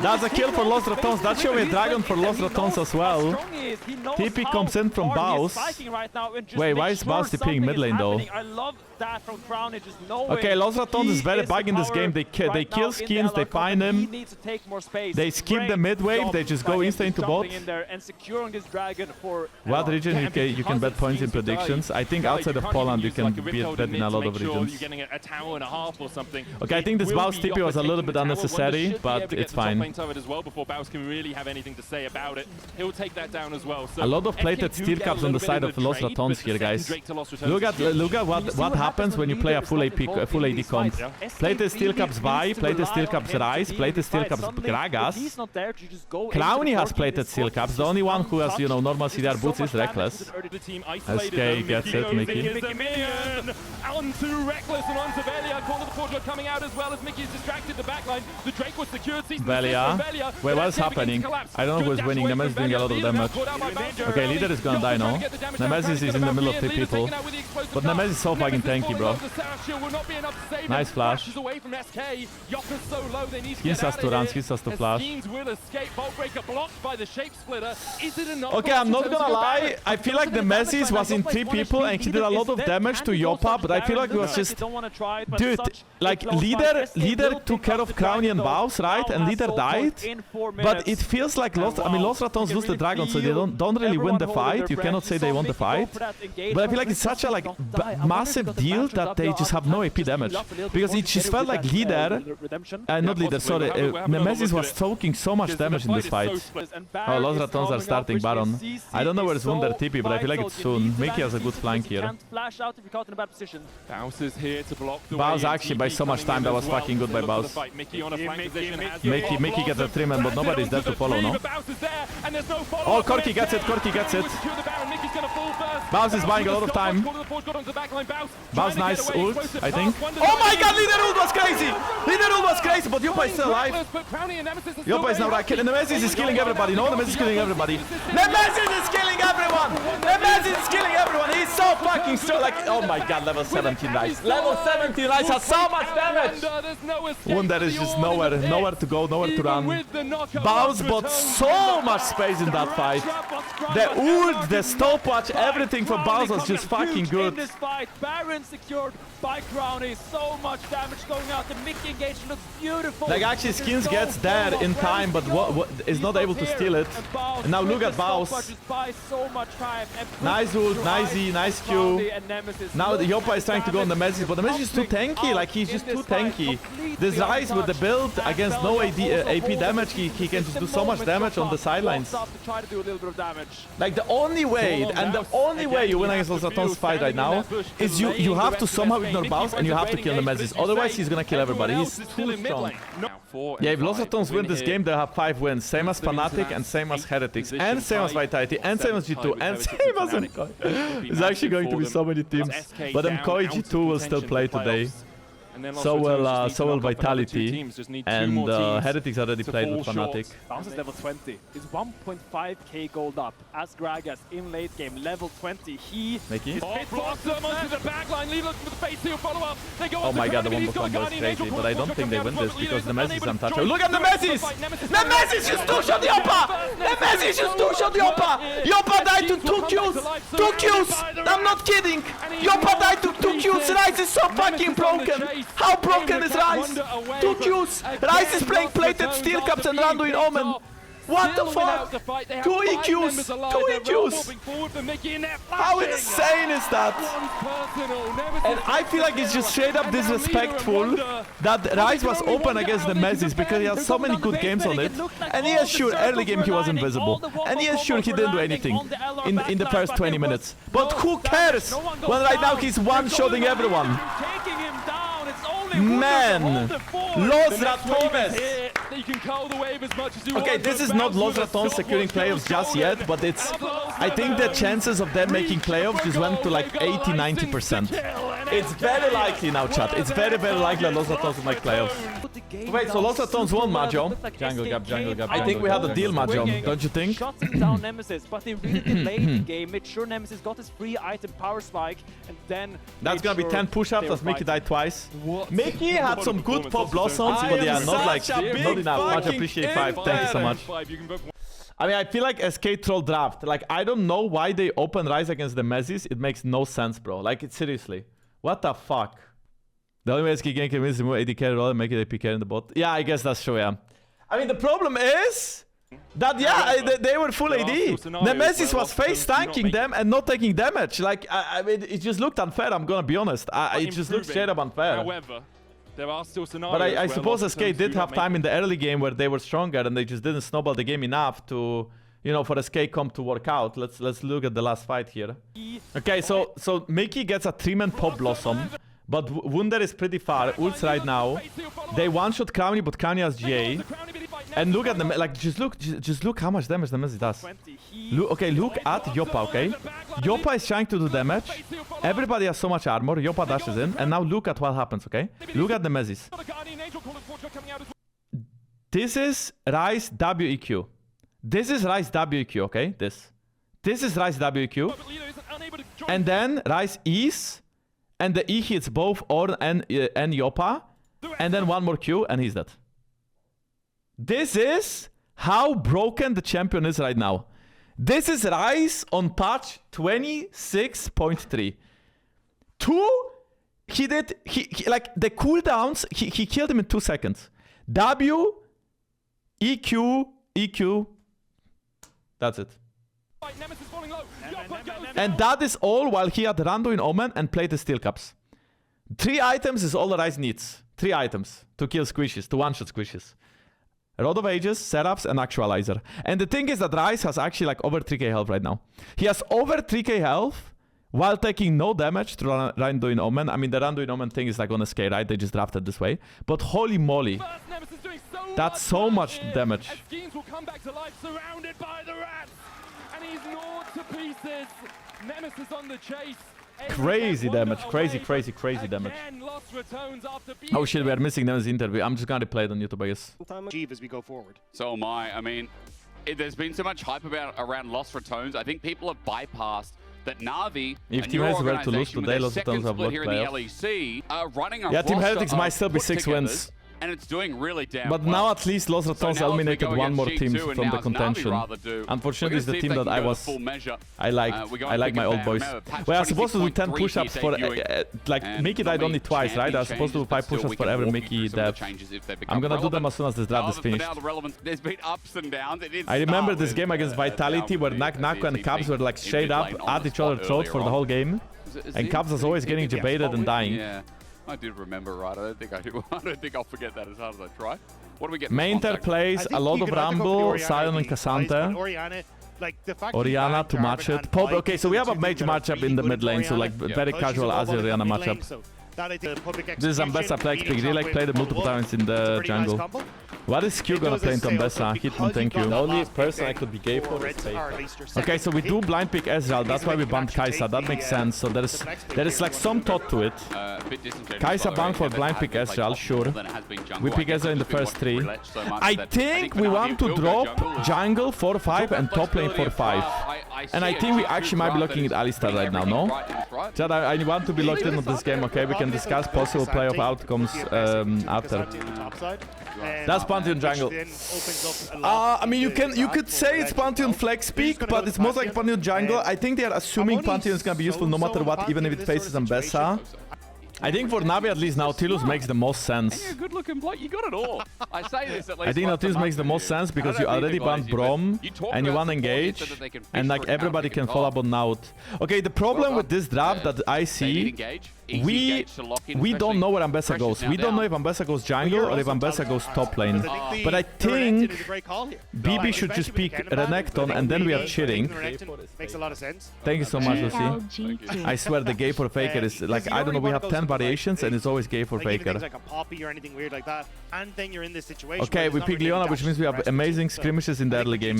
That's a kill for Los Ratones. That should be a dragon for Los Ratones as well. TP comes in from Baus. Wait, why is Baus TPing mid lane though? Okay, Los Ratones is very bug in this game. They kill Skins, they find him. They skip the mid wave, they just go insta into bot. What region you can bet points in predictions? I think outside of Poland you can bet in a lot of regions. Okay, I think this Baus TP was a little bit unnecessary, but it's fine. A lot of plated steel caps on the side of Los Ratones here, guys. Look at what happens when you play a full AD comp. Plated steel caps Vi, plated steel caps Ryze, plated steel caps Gragas. Clowny has plated steel caps. The only one who has, you know, normal CDR boots is Reckless. SK gets it, Mickey. Onto Reckless and onto Velia. Call of the Forge coming out as well as Mickey is distracted the backline. The Drake was secured. Velia. Wait, what is happening? I don't know who's winning. Nemesis is doing a lot of damage. Okay, Leader is gonna die now. Nemesis is in the middle of 3 people. But Nemesis is so fucking tanky, bro. Nice flash. Skins has to run, Skins has to flash. Okay, I'm not gonna lie. I feel like Nemesis was in 3 people and he did a lot of damage to Yopa, but I feel like it was just... Dude, like Leader took care of Crowny and Baus, right? And Leader died. But it feels like Los Ratones lose the dragon, so they don't really win the fight. You cannot say they won the fight. But I feel like it's such a massive deal that they just have no AP damage. Because it just felt like Leader... not Leader, sorry. Nemesis was soaking so much damage in this fight. Oh, Los Ratones are starting Baron. I don't know where it's Wunder TP, but I feel like it's soon. Mickey has a good flank here. Baus actually by so much time, that was fucking good by Baus. Mickey gets a trim, but nobody's there to follow, no? Oh, Corki gets it, Corki gets it. Baus is buying a lot of time. Baus nice ult, I think. Oh my god, Leader ult was crazy! Leader ult was crazy, but Yopa is still alive. Yopa is now right. Nemesis Nemesis is killing everybody. No, Nemesis is killing everybody. Nemesis is killing everyone. Nemesis is killing everyone. He's so fucking strong. Like, oh my god, level 17 Rice. Level 17 Rice has so much damage. Wunder is just nowhere to go, nowhere to run. Bounce bought so much space in that fight. The ult, the stopwatch, everything for Bounce was just fucking good. In this fight, Baron secured by Crowny. So much damage going out. The Mickey engagement looks beautiful. Like actually Skins gets there in time, but what is not able to steal it. And now look at Baus. Nice ult, nice E, nice Q. Now the Yopa is trying to go on the Nemesis, but the Nemesis is too tanky. Like he's just too tanky. This Ryze with the build against no AP damage, he can just do so much damage on the sidelines. Like the only way, and the only way you win against Los Ratones fight right now is you have to somehow ignore Baus and you have to kill the Nemesis. Otherwise he's gonna kill everybody. He's too strong. Yeah, if Los Ratones win this game, they'll have 5 wins. Same as Fnatic and same as Heretics and same as Vitality and same as G2 and same as MKOI. It's actually going to be so many teams. But MKOI G2 will still play today. So will Vitality, and Heretics already played with Fnatic. Bounce is level 20. It's 1.5k gold up. As Gragas in late game, level 20. Mickey? Oh my god, the one combo is crazy, but I don't think they win this because the Nemesis is untouchable. Look at the Nemesis! Nemesis just 2-shot Yopa! Nemesis just 2-shot Yopa! Yopa died to 2 Qs! 2 Qs! I'm not kidding! Yopa died to 2 Qs! Ryze is so fucking broken! How broken is Ryze? 2 Qs! Ryze is playing plated steel cups and Randuin Omen! What the fuck? 2 EQs! 2 EQs! How insane is that? And I feel like it's just straight up disrespectful that Ryze was open against the Nemesis because he has so many good games on it. And he is sure early game he was invisible. And he is sure he didn't do anything in the first 20 minutes. But who cares when right now he's one-shotting everyone? Man! Los Ratones! Okay, this is not Los Ratones securing playoffs just yet, but it's... I think the chances of them making playoffs just went to like 80-90%. It's very likely now, chat. It's very likely that Los Ratones will make playoffs. Wait, so Los Ratones won, Majo? Jungle gap. I think we had a deal, Majo, don't you think? Shutting down Nemesis, but they really delayed the game, made sure Nemesis got his free item power spike, and then... That's gonna be 10 push-ups as Mickey died twice. Mickey had some good pop blossoms, but yeah, not enough. Much appreciate 5. Thank you so much. I mean, I feel like SK troll draft. Like, I don't know why they open Ryze against the Nemesis. It makes no sense, bro. Like, seriously. What the fuck? The only way SK can convince them to move AD carry roll and make it AP carry in the bot. Yeah, I guess that's true, yeah. I mean, the problem is that, yeah, they were full AD. Nemesis was face tanking them and not taking damage. Like, I mean, it just looked unfair, I'm gonna be honest. It just looked straight up unfair. However, there are still scenarios. But I suppose SK did have time in the early game where they were stronger and they just didn't snowball the game enough to, you know, for SK comp to work out. Let's look at the last fight here. Okay, so Mickey gets a 3-man pop blossom, but Wunder is pretty far. Ults right now. They one-shot Crowny, but Crowny has GA. And look at them, like just look how much damage the Nemesis does. Okay, look at Yopa, okay? Yopa is trying to do damage. Everybody has so much armor. Yopa dashes in, and now look at what happens, okay? Look at the Nemesis. This is Ryze WEQ. This is Ryze WEQ, okay? This is Ryze WEQ. And then Ryze E's, and the E hits both Ornn and Yopa. And then one more Q, and he's dead. This is how broken the champion is right now. This is Ryze on patch 26.3. Like the cooldowns, he killed him in 2 seconds. W, EQ, EQ. That's it. And that is all while he had Randuin Omen and played the Steel Cups. 3 items is all Ryze needs. 3 items to kill squishes, to one-shot squishes. Rod of Ages, Seraphs, and Actualizer. And the thing is that Ryze has actually like over 3k health right now. He has over 3k health while taking no damage to Randuin Omen. I mean, the Randuin Omen thing is like on a scale, right? They just drafted this way. But holy moly. That's so much damage. Will come back to life, surrounded by the rats. And he's gnawed to pieces. Nemesis on the chase. Crazy damage, crazy damage. Oh shit, we are missing them as interview. I'm just gonna play it on YouTube, I guess. As we go forward. So am I. I mean, there's been so much hype around Lost Ratones. I think people have bypassed that Navi. If Team Heretics were to lose today, Lost Ratones have blocked playoffs. Yeah, Team Heretics might still be 6 wins. And it's doing really damn but well. now at least Lost Ratones eliminated one more team from the contention. Unfortunately, it's the team that I was... I like my old boys. We are supposed to do 10 push-ups for... like, Mickey died only twice, right? I was supposed to do 5 push-ups for every Mickey death. I'm gonna do them as soon as this draft is finished. I remember this game against Vitality where Nako and Cubs were like straight up at each other's throat for the whole game. And Cubs was always getting debated and dying. I did remember, right? I don't think I do. I don't think I'll forget that as hard as I try. What do we get? Mainter plays a lot of Rumble, Sion and Cassante. Orianna to match it. Pope, okay, so we have a major matchup in the mid lane, so like very casual Azir-Orianna matchup. This is Ambessa play XP. Really like played it multiple times in the jungle. What is Q gonna play into Ambessa? Hitman, thank you. The only person I could be gay for is Faker. Okay, so we do blind pick Ezreal. That's why we banned Kai'Sa. That makes sense. So there is like some thought to it. Kai'Sa banned for blind pick Ezreal, sure. We pick Ezreal in the first 3. I think we want to drop jungle 4-5 and top lane 4-5. And I think we actually might be looking at Alistar right now, no? Chad, I want to be locked in on this game, okay? We can discuss possible playoff outcomes after. That's Pantheon jungle. I mean, you could say it's Pantheon flex peak, but it's most like Pantheon jungle. I think they are assuming Pantheon is gonna be useful no matter what, even if it faces Ambessa. I think for Navi at least Nautilus makes the most sense. You're a good-looking bloke. You got it all. I say this at least. I think Nautilus makes the most sense because you already banned Braum and you want engage, and like everybody can follow up on Naut. Okay, the problem with this draft that I see, we don't know where Ambessa goes. We don't know if Ambessa goes jungle or if Ambessa goes top lane. But I think BB should just pick Renekton and then we are cheering. Makes a lot of sense. Thank you so much, Lucy. I swear the gay for Faker is like, I don't know, we have 10 variations and it's always gay for Faker. Like a poppy or anything weird like that, and then you're in this situation. Okay, we pick Leona, which means we have amazing skirmishes in the early game.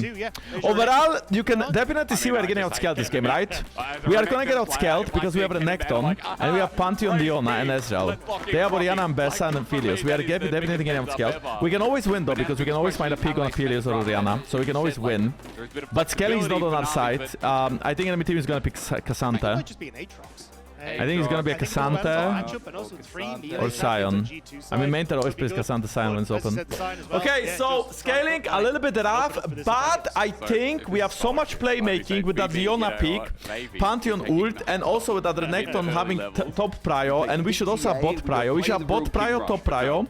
Overall, you can definitely see we are getting outscaled this game, right? We are gonna get outscaled because we have Renekton and we have Pantheon, Leona and Ezreal. They have Orianna, Ambessa and Aphelios. We are definitely getting outscaled. We can always win though, because we can always find a pick on Aphelios or Orianna, so we can always win. But scaling is not on our side. I think enemy team is gonna pick Cassante. I think it's gonna be a Cassante or Sion. I mean, Mainter always plays Cassante Sion when it's open. Okay, so scaling a little bit rough, but I think we have so much playmaking with that Leona pick, Pantheon ult, and also with that Renekton having top prio, and we should also have bot prio. We should have bot prio, top prio.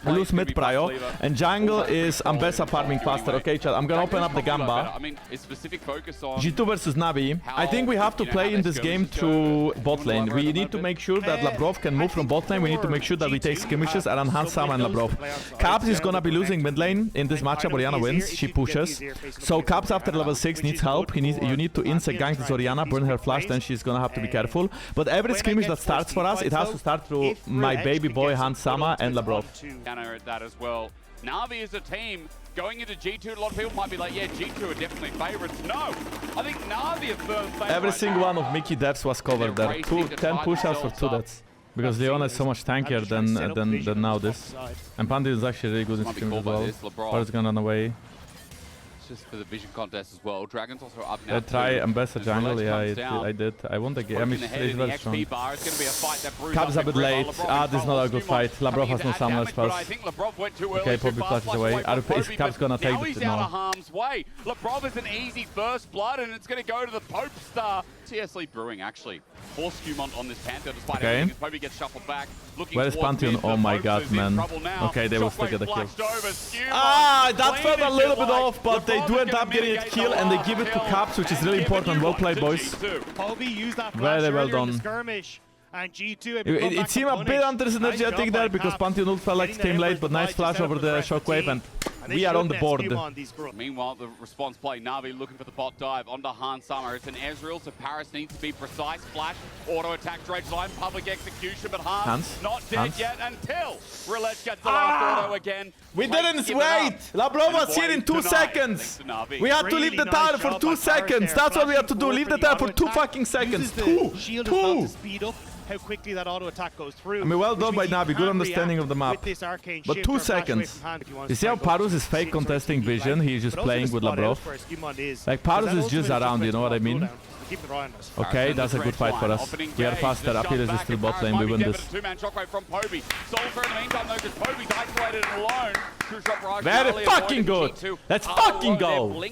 Lose mid prio, and jungle is Ambessa farming faster. Okay, chat, I'm gonna open up the Gamba. G2 versus Navi. I think we have to play in this game through bot lane. We need to make sure that Labrov can move from bot lane. We need to make sure that we take skirmishes around Hansama and Labrov. Caps is gonna be losing mid lane in this matchup. Orianna wins, she pushes. So Caps after level 6 needs help. You need to insect gank this Orianna, burn her flash, then she's gonna have to be careful. But every skirmish that starts for us, it has to start through my baby boy Hansama and Labrov. Counter at that as well. Navi is a team going into G2. A lot of people might be like, yeah, G2 are definitely favorites. No, I think Navi are firm favorites. Every single one of Mickey deaths was covered there. 10 push-outs for 2 deaths. Because Leona is so much tankier than now this. And Pantheon is actually really good in skirmish as well. Or it's gonna run away. Just for the vision contest as well. Dragon's also up now. I try Ambessa jungle, yeah, I did. I won the game. I mean, she's very strong. Cab's a bit late. This is not a good fight. Labrov has no summoner spells. Okay, probably flashes away. Is Cab's gonna take it? No. Labrov is an easy first blood, and it's gonna go to the Pope Star. TS Lee Brewing actually forced Scumont on this Pantheon despite everything. Pope gets shuffled back. Where is Pantheon? Oh my god, man. Okay, they will still get the kill. That felt a little bit off, but they do end up getting a kill and they give it to Caps, which is really important. Well played, boys. Very well done. It seemed a bit under-synergetic there because Pantheon ult felt like it came late, but nice flash over the shockwave and We are on the board. Meanwhile, the response play, Navi looking for the bot dive onto Hans Summer. It's an Ezreal, so Paris needs to be precise. Flash, auto attack, dredge line, public execution, but Hans not dead yet until Roulette gets the last auto again. We didn't wait! Labro was here in 2 seconds! We had to leave the tower for 2 seconds! That's what we had to do, leave the tower for 2 fucking seconds! Two! Speed up how quickly that auto attack goes through. I mean, well done by Navi, good understanding of the map. But 2 seconds. You see how Parus is fake contesting vision? He's just playing with Labrov. Like, Parus is just around, you know what I mean? Okay, that's a good fight for us. We are faster. Appeal is still bot lane. We win this. Very fucking good. Let's fucking go.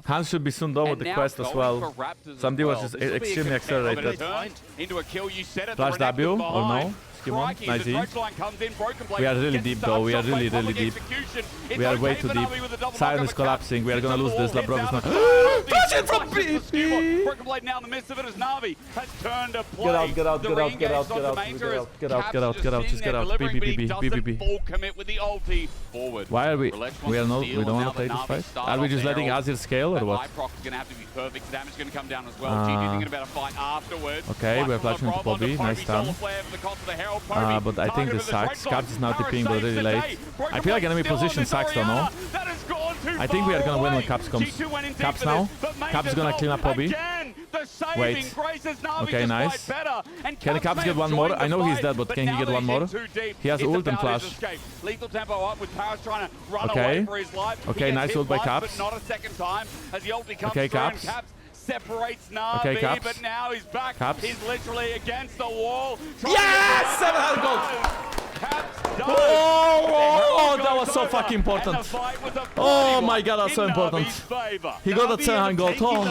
Hans should be soon done with the quest as well. Somebody was just extremely accelerated. Flash W or no? Come on, nice E. We are really deep though, we are really deep. We are way too deep. Sion is collapsing, we are gonna lose this. Labrov is not. Flash it from PP! Get out, just get out. BBB. Why are we? We don't want to play this fight? Are we just letting Azir scale or what? Okay, we're flashing into Bobby, nice stun. But I think this sucks. Caps is now TPing, but really late. I feel like enemy position sucks though, no? I think we are gonna win when Caps comes. Caps now. Caps is gonna clean up Bobby. Wait. Okay, nice. Can Caps get one more? I know he's dead, but can he get one more? He has ult and flash. Okay. Okay, nice ult by Caps. Okay, Caps. Separates Navi, okay, Caps. But now he's back. Caps. He's literally against the wall. Yes! 700 gold! Oh, that was so fucking important. Oh my god, that's so important. He got that 700 gold.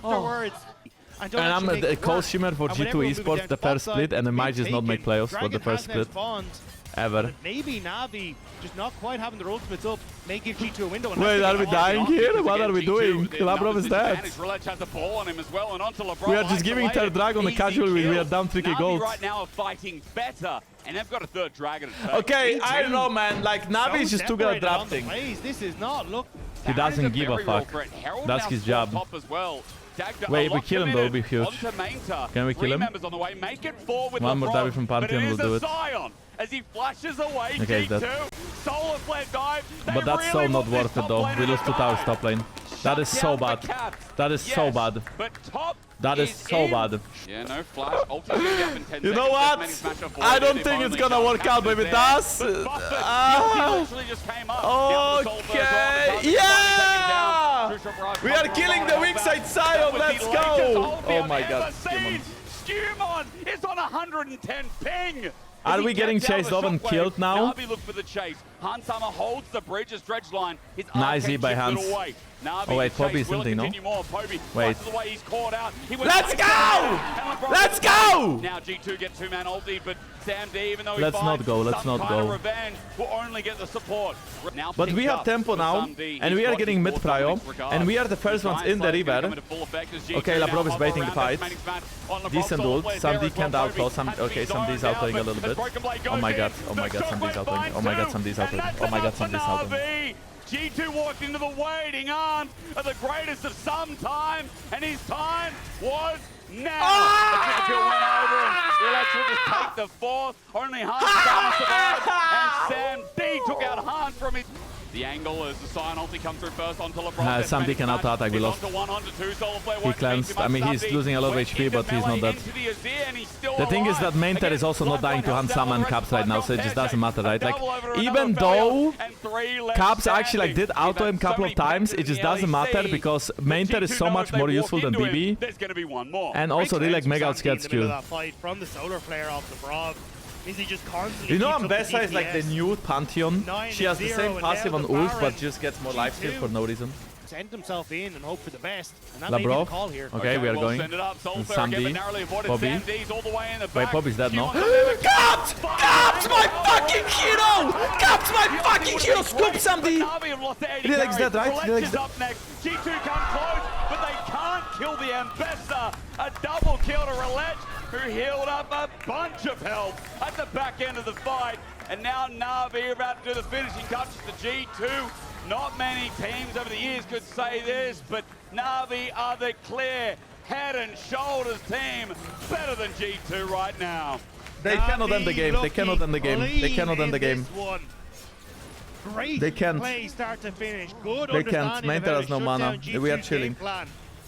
Oh. And I'm a co-streamer for G2 Esports, the first split, and I might just not make playoffs for the first split. Ever. Maybe Navi just not quite having their ultimates up, may give G2 a window. Wait, are we dying here? What are we doing? Labrov is dead. We are just giving third dragon a casual win. We are down 3k gold. Right now are fighting better, and they've got a third dragon. Okay, I don't know, man. Like, Navi is just too good at drafting. This is not look. He doesn't give a fuck. That's his job. Wait, we kill him though, be huge. Can we kill him? One more dive from Pantheon will do it. As he flashes away, okay, he's dead. But that's so not worth it though. We lose 2 towers top lane. That is so bad. That is so bad. That is so bad. Yeah, no flash. You know what? I don't think it's gonna work out, but if it does... okay. Yeah! We are killing the weak side Sion. Let's go! Oh my god. Skewmon is on 110 ping! Are we getting chased off and killed now? Navi look for the chase. Hans Summer holds the bridge as dredge line. Nice E by Hans. Oh wait, Poppy is something, no? Wait. Let's go! Let's go! Now G2 get 2-man ulti, but Sam D, even though let's not go, let's not go. Revenge will only get the support. But we have tempo now, and we are getting mid prio, and we are the first ones in the river. Okay, Labrov is baiting the fight. Decent ult. Samdi can't outlaw. Okay, Samdi's outlaying a little bit. Oh my god, Samdi's outlaying. Oh my god, Samdi's outlaying. Oh my god, Samdi's outlaying. G2 walked into the waiting arms of the greatest of some time, and his time was now. The kill went over, and Relax will just take the fourth. Only Hans survived, and Sam D took out Hans from his... The angle as the Sion ulti comes through first onto LeBron. Sam D can auto-attack, we lost. He cleansed. I mean, he's losing a lot of HP, but he's not dead. The thing is that Mainter is also not dying to Hans Sama and Caps right now, so it just doesn't matter, right? Like, even though Caps actually like did auto him a couple of times, it just doesn't matter because Mainter is so much more useful than BB. And also they like mega outscared Q. You know Ambessa is like the new Pantheon? She has the same passive on ult, but just gets more lifesteal for no reason. Send himself in and hope for the best. Labrov. Okay, we are going. And Samdi. Bobby. Wait, Bobby's dead, no? Caps! Caps, my fucking hero! Caps, my fucking hero! Scoop Samdi! Relax dead, right? Relax dead. G2 come close, but they can't kill the Ambessa. A double kill to Relech, who healed up a bunch of health at the back end of the fight. And now Navi about to do the finishing touches to G2. Not many teams over the years could say this, but Navi are the clear head and shoulders team better than G2 right now. They cannot end the game. They cannot end the game. They cannot end the game. Great They can't. play start to finish. Good They can't. understanding Main of how has to no shut mana. down G2's We are game chilling. plan.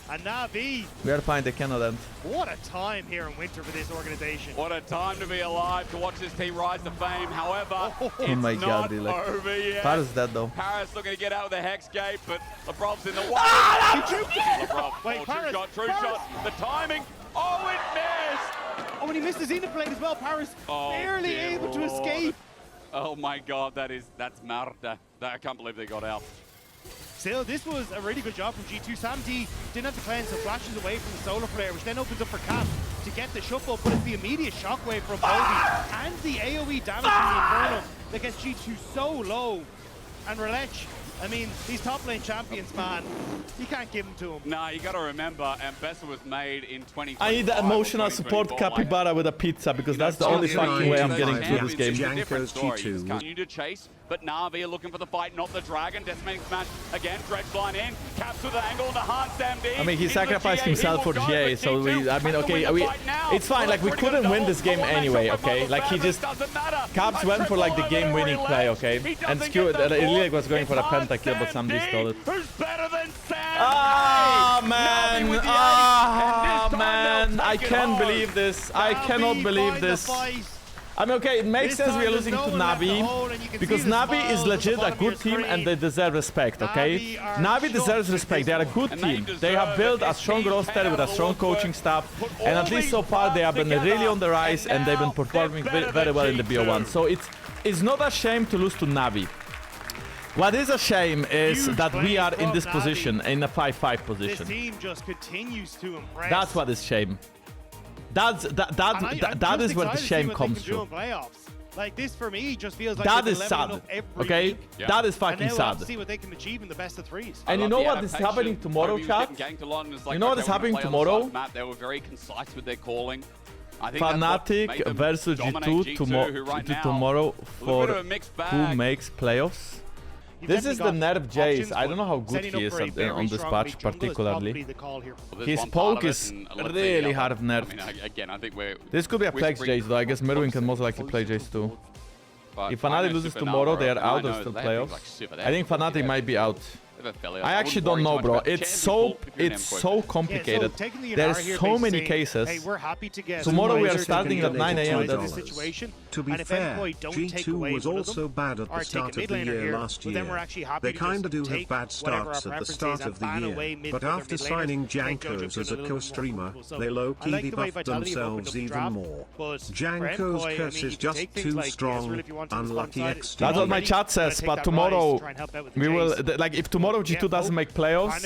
And Navi, We are fine. They cannot end. what a time here in winter for this organization. What a time to be alive, to watch this team rise to fame. However, it's my not God, dude, like, over yet. Paris is dead though. Paris looking to get out of the Hex Gate, but LeBron's in the way. LeBron, Wait, Paris, true shot. The timing. Oh, it missed. Oh, and he missed his Zenith blade as well. Paris Oh, barely dear able to Lord. escape. Oh my God, that's merda. I can't believe they got out. Still, this was a really good job from G2. Sam D didn't have to cleanse, so flashes away from the solar flare, which then opens up for Cap to get the shuffle, but it's the immediate shockwave from Bogey and the AoE damage from the Inferno that gets G2 so low. And Relech, I mean, these top lane champions, man, you can't give them to him. Nah, you got to remember, Ambessa was made in 2020. I need the emotional support capybara with a pizza because that's the only fucking way I'm getting through this game. Jankos G2 continue to chase, but Navi are looking for the fight, not the dragon. Decimating smash again, Dredge line in, caps with the angle, the Hans MD. I mean, he sacrificed himself for GA, so I mean, okay, it's fine. Like, we couldn't win this game anyway, okay? Like, he just, Caps went for like the game-winning play, okay? And Iliac was going for a pentakill, but somebody stole it. Who's better than Sam? Ah, man! Ah, man! I can't believe this. I cannot believe this. I mean, okay, it makes sense we are losing to Navi, because Navi is legit a good team and they deserve respect, okay? Navi deserves respect. They are a good team. They have built a strong roster with a strong coaching staff, and at least so far they have been really on the rise and they've been performing very well in the BO1. So it's not a shame to lose to Navi. What is a shame is that we are in this position, in a 5-5 position. This team just continues to impress. That's what is shame. That is where the shame comes from. Like, this for me just feels like that is sad, okay? Yeah. That is fucking we'll sad. see what they can achieve in the best of threes. And you know what is happening tomorrow, chat? You know what is happening tomorrow? They were very concise with their calling. Fnatic versus G2 tomorrow for who makes playoffs. This is the nerf Jace. I don't know how good he is on this patch particularly. His poke is really hard nerfed. This could be a Plex Jace though. I guess Mirwin can most likely play Jace too. If Fnatic loses tomorrow, they are out of the playoffs. I think Fnatic might be out. I actually don't know, bro. It's so complicated. There's so many cases. Tomorrow we are starting at 9 AM. To be fair, G2 was also bad at the start of the year last year. They kinda do have bad starts at the start of the year, but after signing Jankos as a co-streamer, they low-key buffed themselves even more. Jankos' curse is just too strong, unlucky XD. That's what my chat says, but tomorrow we will, like, if tomorrow G2 doesn't make playoffs,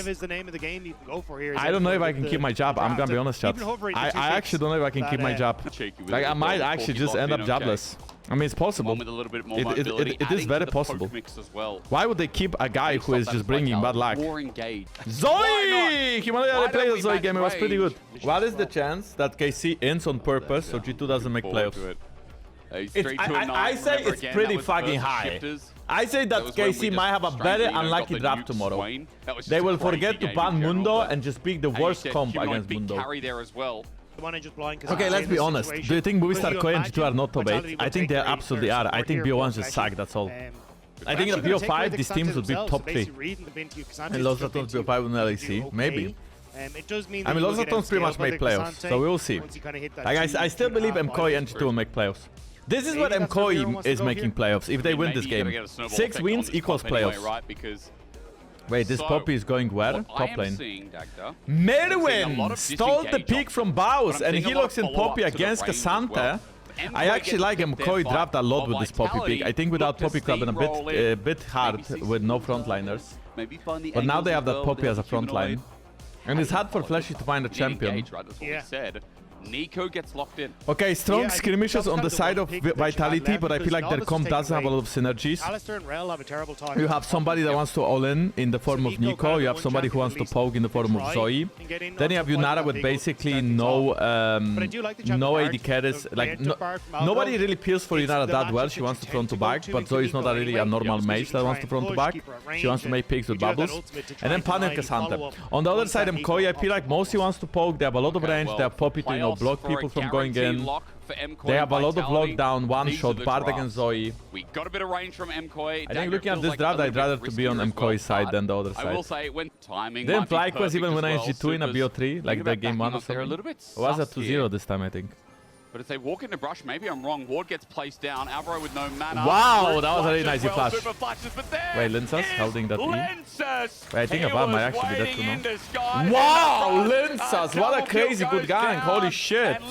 I don't know if I can keep my job. I'm gonna be honest, chat. I actually don't know if I can keep my job. Like, I might actually just end up jobless. I mean, it's possible. It is very possible. Why would they keep a guy who is just bringing bad luck? Zoe! Himalaya played the Zoe game. It was pretty good. What is the chance that KC ends on purpose so G2 doesn't make playoffs? I say it's pretty fucking high. I say that KC might have a very unlucky draft tomorrow. They will forget to ban Mundo and just pick the worst comp against Mundo. Okay, let's be honest. Do you think Movistar Koi and G2 are not top 8? I think they absolutely are. I think BO1 just suck, that's all. I think in BO5 these teams would be top 3. And Los Ratones BO5 with LEC, maybe. I mean, Los Ratones pretty much made playoffs, so we will see. Like, I still believe MKOI and G2 will make playoffs. This is where MKOI is making playoffs, if they win this game. 6 wins equals playoffs. Wait, this Poppy is going where? Top lane. Merwin stole the pick from Baus and he looks in Poppy against Cassante. I actually like MKOI draft a lot with this Poppy pick. I think without Poppy could have been a bit hard with no frontliners. But now they have that Poppy as a frontline. And it's hard for Flashy to find a champion. Nico gets locked in. Okay, strong skirmishes on the side of Vitality, but I feel like their comp doesn't have a lot of synergies. Alistair and Rel have a terrible time. You have somebody that wants to all-in the form of Nico, you have somebody who wants to poke in the form of Zoe. Then you have Yunara with basically no AD carries. Like, nobody really peels for Yunara that well. She wants to front to back, but Zoe is not really a normal mage that wants to front to back. She wants to make picks with bubbles. And then Pan and Cassandra. On the other side, MKOI, I feel like mostly wants to poke. They have a lot of range. They have Poppy to, you know, block people from going in. They have a lot of lockdown, one-shot, Bard against Zoe. We got a bit of range from MKOI. I think looking at this draft, I'd rather to be on MKOI's side than the other side. I will say when timing didn't FlyQuest even win G2 in a BO3, like the game 1 or something? Or was it 2-0 this time, I think? But if they walk into brush, maybe I'm wrong. Ward gets placed down. Alvaro with no mana. Wow, that was a really nice flash. Wait, Linsas holding that E? Wait, I think Abad might actually be dead too, no? Wow, Linsas, what a crazy good gang. Holy shit.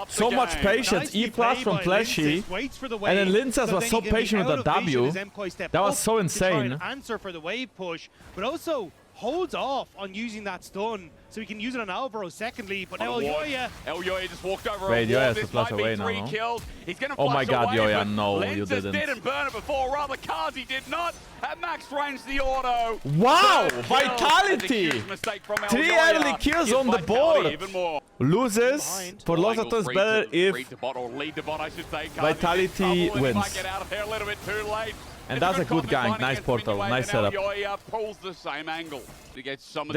So much patience. E plus from Fleshy. And then Linsas was so patient with the W. That was so insane. Answer for the wave push, but also holds off on using that stun, so he can use it on Alvaro secondly, but now Yoya just walked over. Wait, Yoya has to flash away now, no? Oh my god, Yoya, no, you didn't. Didn't burn it before, rather Kazi did not. At max range, the auto. Wow, Vitality! 3 early kills on the board. Loses for lots of times better if Vitality wins. Get out of here a little bit too late. And that's a good gank. Nice portal. Nice setup. The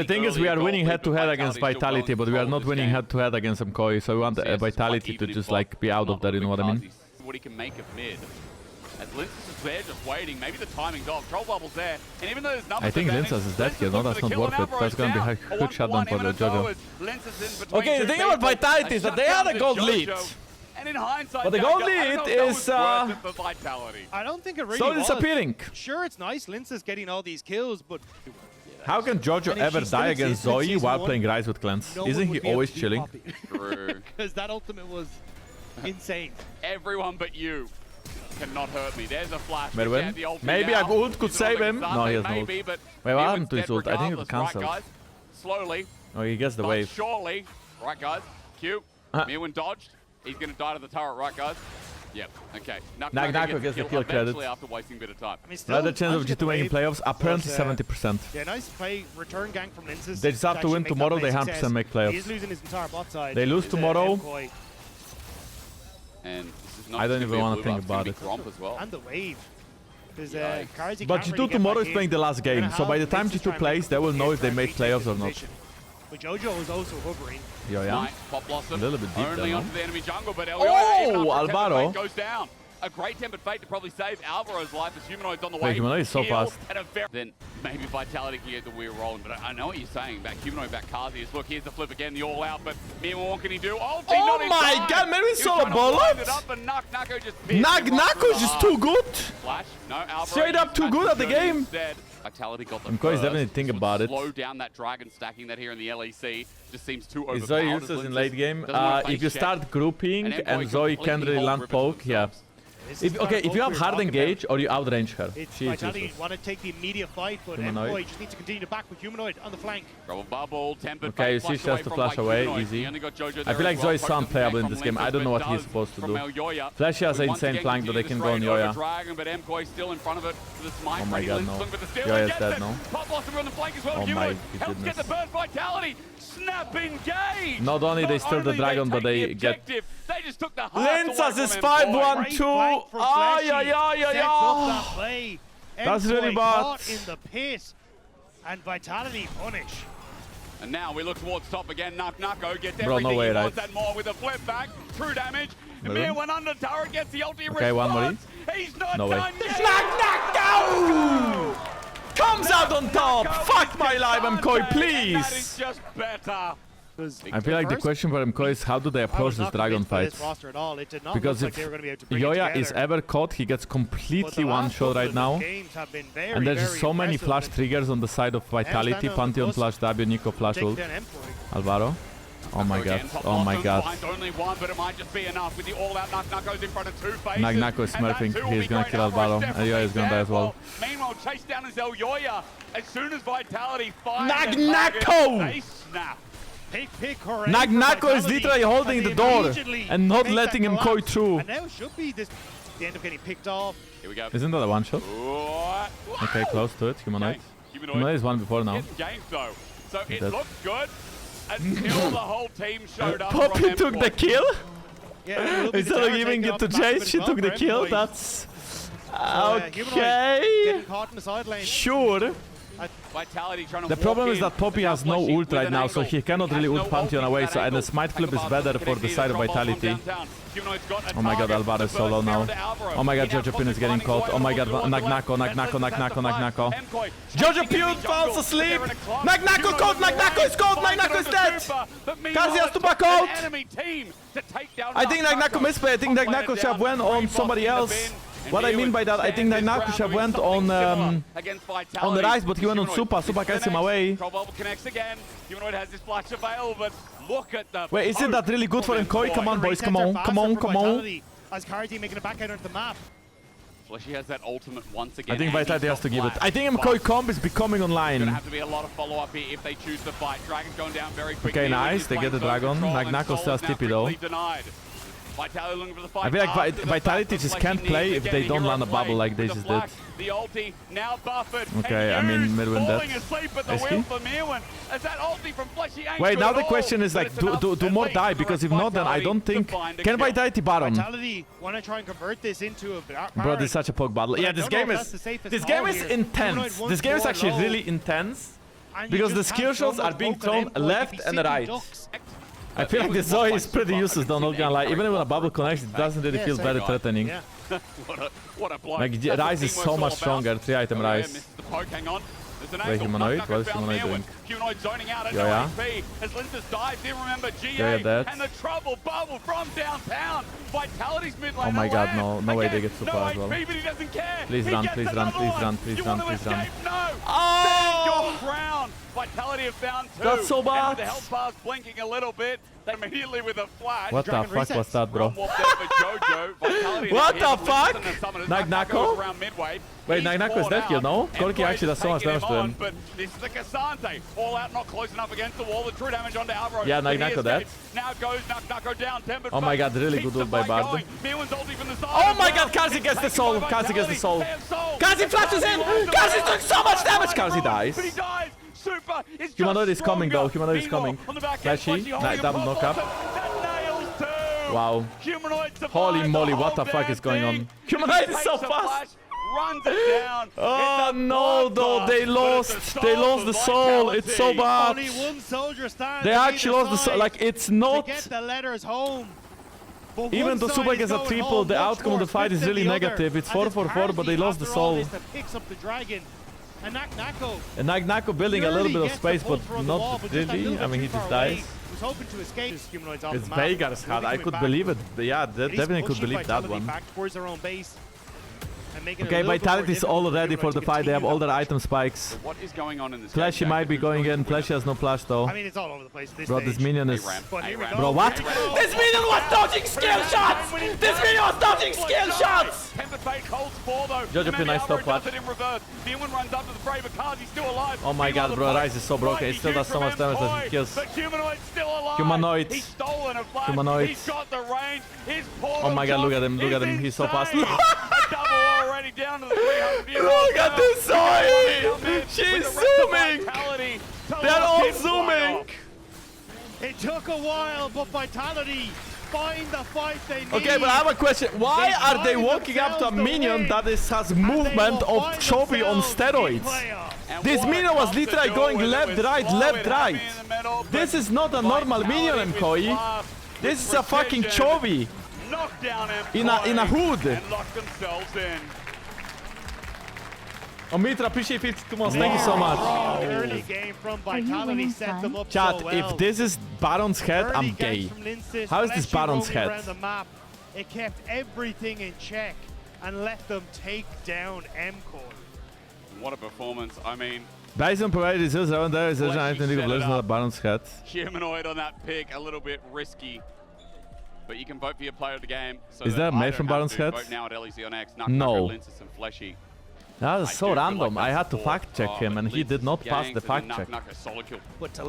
thing is, we are winning head-to-head against Vitality, but we are not winning head-to-head against MKOI, so we want Vitality to just like be out of that, you know what I mean? What he can make of mid. As Linsas is there just waiting, maybe the timing's off. Troll bubble's there, and even though there's nothing, I think Linsas is dead here. No, that's not worth it. That's gonna be a good shutdown for the Jojo. Okay, the thing about Vitality is that they are the gold lead. And in hindsight, but the gold lead is I don't think it really slowly disappearing. Sure, it's nice. Linsas getting all these kills, but how can Jojo ever die against Zoe while playing Rise with Cleanse? Isn't he always chilling? True. Because that ultimate was insane. Everyone but you cannot hurt me. There's a flash. Maybe I ult could save him. No, he has no ult. Wait, what happened to his ult? I think it was cancelled. Right, slowly. Oh, he gets the wave. Surely. Right, guys. Q. Mirwin dodged. He's going to die to the turret, right, guys? Yep. Okay. Nako gets the kill credit. After wasting a bit of time. Another chance of G2 making playoffs, apparently 70%. Yeah, nice play. Return gank from Linsas. They just have to win tomorrow, they 100% make playoffs. He's losing his entire bot side. They lose tomorrow. And I don't even want to think about it. And the wave. But G2 tomorrow is playing the last game, so by the time G2 plays, they will know if they made playoffs or not. But Jojo is also hovering. Yoya. A little bit deep only there, onto the enemy jungle, but oh, Alvaro goes down. A great tempered fate to probably save Alvaro's life as Humanoid's on the way. Wait, Humanoid is so fast. Then maybe Vitality can get the wheel rolling, but I know what you're saying. Back Humanoid, back Kazi. Look, here's the flip again, the all out, but Mirwin, what can he do? Oh my god, maybe it's all a bullet? Nako is just too good. Flash. No, Alvaro straight up too good at the game. Vitality got the MKOI is definitely thinking about it. Slow down that dragon stacking that here in the LEC. Just seems too overpowered. Is Zoe useless in late game? If you start grouping and Zoe can't really land poke, yeah. If you have hard engage or you outrange her, she is useless. Want to take the immediate fight, but MKOI just needs to continue to back with Humanoid on the flank. Okay, you see she has to flash away, easy. I feel like Zoe is so unplayable in this game. I don't know what he's supposed to do. Flashy has an insane flank, but they can go on Yoya. Oh my god, no. Yoya is dead, no. Oh my goodness. Snap engage. Not only they steal the dragon, but they get... They just took the Linsas is 5-1-2. That's really bad. In the pit, and Vitality punish. And now we look towards top again. Nako gets everything. No way, he wants that more with a flip back. True damage. Mir went under turret, gets the ulti okay, one more. He's not no done way. Nako! Comes out on top! Fuck my life, MKOI, please! That is just better. I feel like the question for MKOI is how do they approach this dragon fight? Because if Yoya is ever caught, he gets completely one-shot right now. And there's just so many flash triggers on the side of Vitality. Pantheon flash W, Nico flash ult. Alvaro. Oh my god, oh my god. Nako is smurfing, he's gonna kill Alvaro, and Yoya is gonna die as well. Meanwhile, chase down is Yoya. As soon as Vitality fires Nako! they snap. Nagnako is literally holding the door and not letting him go through. And now should be this. They end up getting picked off. Here we go. Isn't that a one shot? Okay, close to it. Humanoid. Humanoid is one before now. Games though, so it looked good until the whole team showed up. Poppy took the kill. Yeah, instead of giving it to Jace, she took the kill. That's okay. Getting caught in the side lane. Sure. Vitality trying to The problem is that Poppy has no ult right now, so he cannot really ult Pantheon away, so and the smite flip is better for the side of Vitality. Oh my god, Alvaro is so low now. Oh my god, Jojo Pin is getting caught. Oh my god, Nagnako. Jojo Pin falls asleep! Nagnako caught! Nagnako is caught! Nagnako is dead! Kazi has to back out! I think Nagnako misplayed. I think Nagnako should have went on somebody else. What I mean by that, I think Nagnako should have went on the Rise, but he went on Supa. Supa gets him away. Wait, is it that really good for MKOI? Come on, boys, come on. As Cardi making a back out of the map. Fleshy has that ultimate once again. I think Vitality has to give it. I think MKOI comp is becoming online. Gonna have to be a lot of follow-up here if they choose to fight. Dragon's going down very quickly. Okay, nice. They get the Dragon. Nagnako still has TP though. Vitality looking for the fight. I feel like Vitality just can't play if they don't land a bubble like they just did. The ulti now buffered. Okay, I mean Midwin dead. Is he? Wait, now the question is like, do more die? Because if not, then I don't think. Can Vitality Baron? Vitality want to try and convert this into a Baron. Bro, this is such a poke battle. Yeah, this game is intense. This game is actually really intense because the skill shots are being thrown left and right. I feel like the Zoe is pretty useless though, not gonna lie. Even when a bubble connects, it doesn't really feel very threatening. Like, Rise is so much stronger, 3-item Rise. Wait, Humanoid? What is Humanoid doing? Yeah. Yeah, dead. Oh my god, no way they get super as well. Please run. Oh! Vitality have found two. That's so bad. The health bar's blinking a little bit. Immediately with a flash. What the fuck was that, bro? What the fuck? Nagnako? Wait, Nagnako is dead here, no? Corki actually does so much damage to him. But this is the Cassante. All out, not close enough against the wall. The true damage onto Alvaro. Yeah, Nagnako dead. Now goes Nagnako down. Oh my god, really good ult by Bard. Oh my god, Kazi gets the soul. Kazi flashes in! Kazi's doing so much damage! Kazi dies. Humanoid is coming though, Humanoid is coming. Flashy, double knock up. Wow. Holy moly, what the fuck is going on? Humanoid is so fast! Oh no, though, they lost the soul, it's so bad. They actually lost the soul, like it's not... Even though Suba gets a triple, the outcome of the fight is really negative. It's 4-4-4, but they lost the soul. And Nagnako building a little bit of space, but not really. I mean, he just dies. It's Veigar's hat. I could believe it. Yeah, definitely could believe that one. Okay, Vitality is all ready for the fight. They have all their item spikes. What is going on in this Flashy might be going in. Flashy has no flash though. I mean, it's all over the place. Bro, this minion is... Bro, what? This minion was dodging skill shots! This minion was dodging skill shots! Jojo Pin, nice stop watch. Oh my god, bro, Rise is so broken. It still does so much damage that he kills. Humanoid. Oh my god, look at him. He's so fast. Look at this Zoe! She's zooming! They're all zooming! It took a while, but Vitality find the fight they need. Okay, but I have a question. Why are they walking up to a minion that has movement of Chovy on steroids? This minion was literally going left, right. This is not a normal minion, MKOI. This is a fucking Chovy. In a hood. Oh, Mitra, appreciate 52 months. Thank you so much. Early game from Vitality set them up Chat, so well. if this is Baron's head, I'm gay. How is this Baron's head? It kept everything in check and let them take down MKOI. What a performance. I mean... Bison provided results around there. Is there anything League of Legends not Baron's head? Humanoid on that pick, a little bit risky. But you can vote for your player of the game. So is that made from Baron's head? Vote now at LEC on X. No. Linsis and Fleshy. That is so random. I had to fact check him and he did not pass the fact check.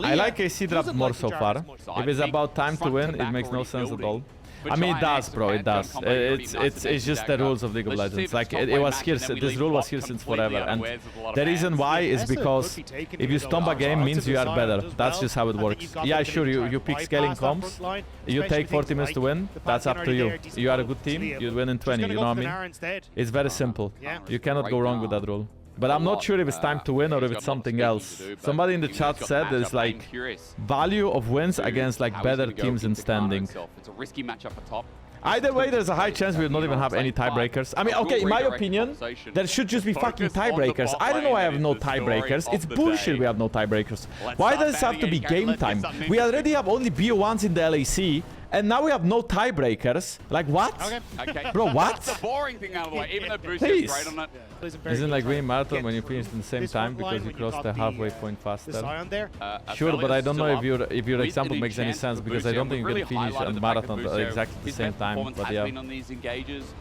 I like AC drop more so far. If it's about time to win, it makes no sense at all. I mean, it does, bro, it does. It's just the rules of League of Legends. Like, it was here, this rule was here since forever. And the reason why is because if you stomp a game means you are better. That's just how it works. Yeah, sure, you pick scaling comps, you take 40 minutes to win, that's up to you. You are a good team, you win in 20, you know what I mean? It's very simple. You cannot go wrong with that rule. But I'm not sure if it's time to win or if it's something else. Somebody in the chat said there's like value of wins against like better teams in standing. It's a risky matchup at top. Either way, there's a high chance we will not even have any tiebreakers. I mean, okay, in my opinion, there should just be fucking tiebreakers. I don't know why I have no tiebreakers. It's bullshit we have no tiebreakers. Why does it have to be game time? We already have only BO1s in the LAC. And now we have no tiebreakers. Like, what? Okay. Bro, what? That's the boring thing out of the way, even though Bruce is great on it. Isn't like winning marathon when you finish in the same time because you cross the halfway point faster? Sure, but I don't know if your example makes any sense because I don't think you can finish a marathon at exactly the same time. But yeah,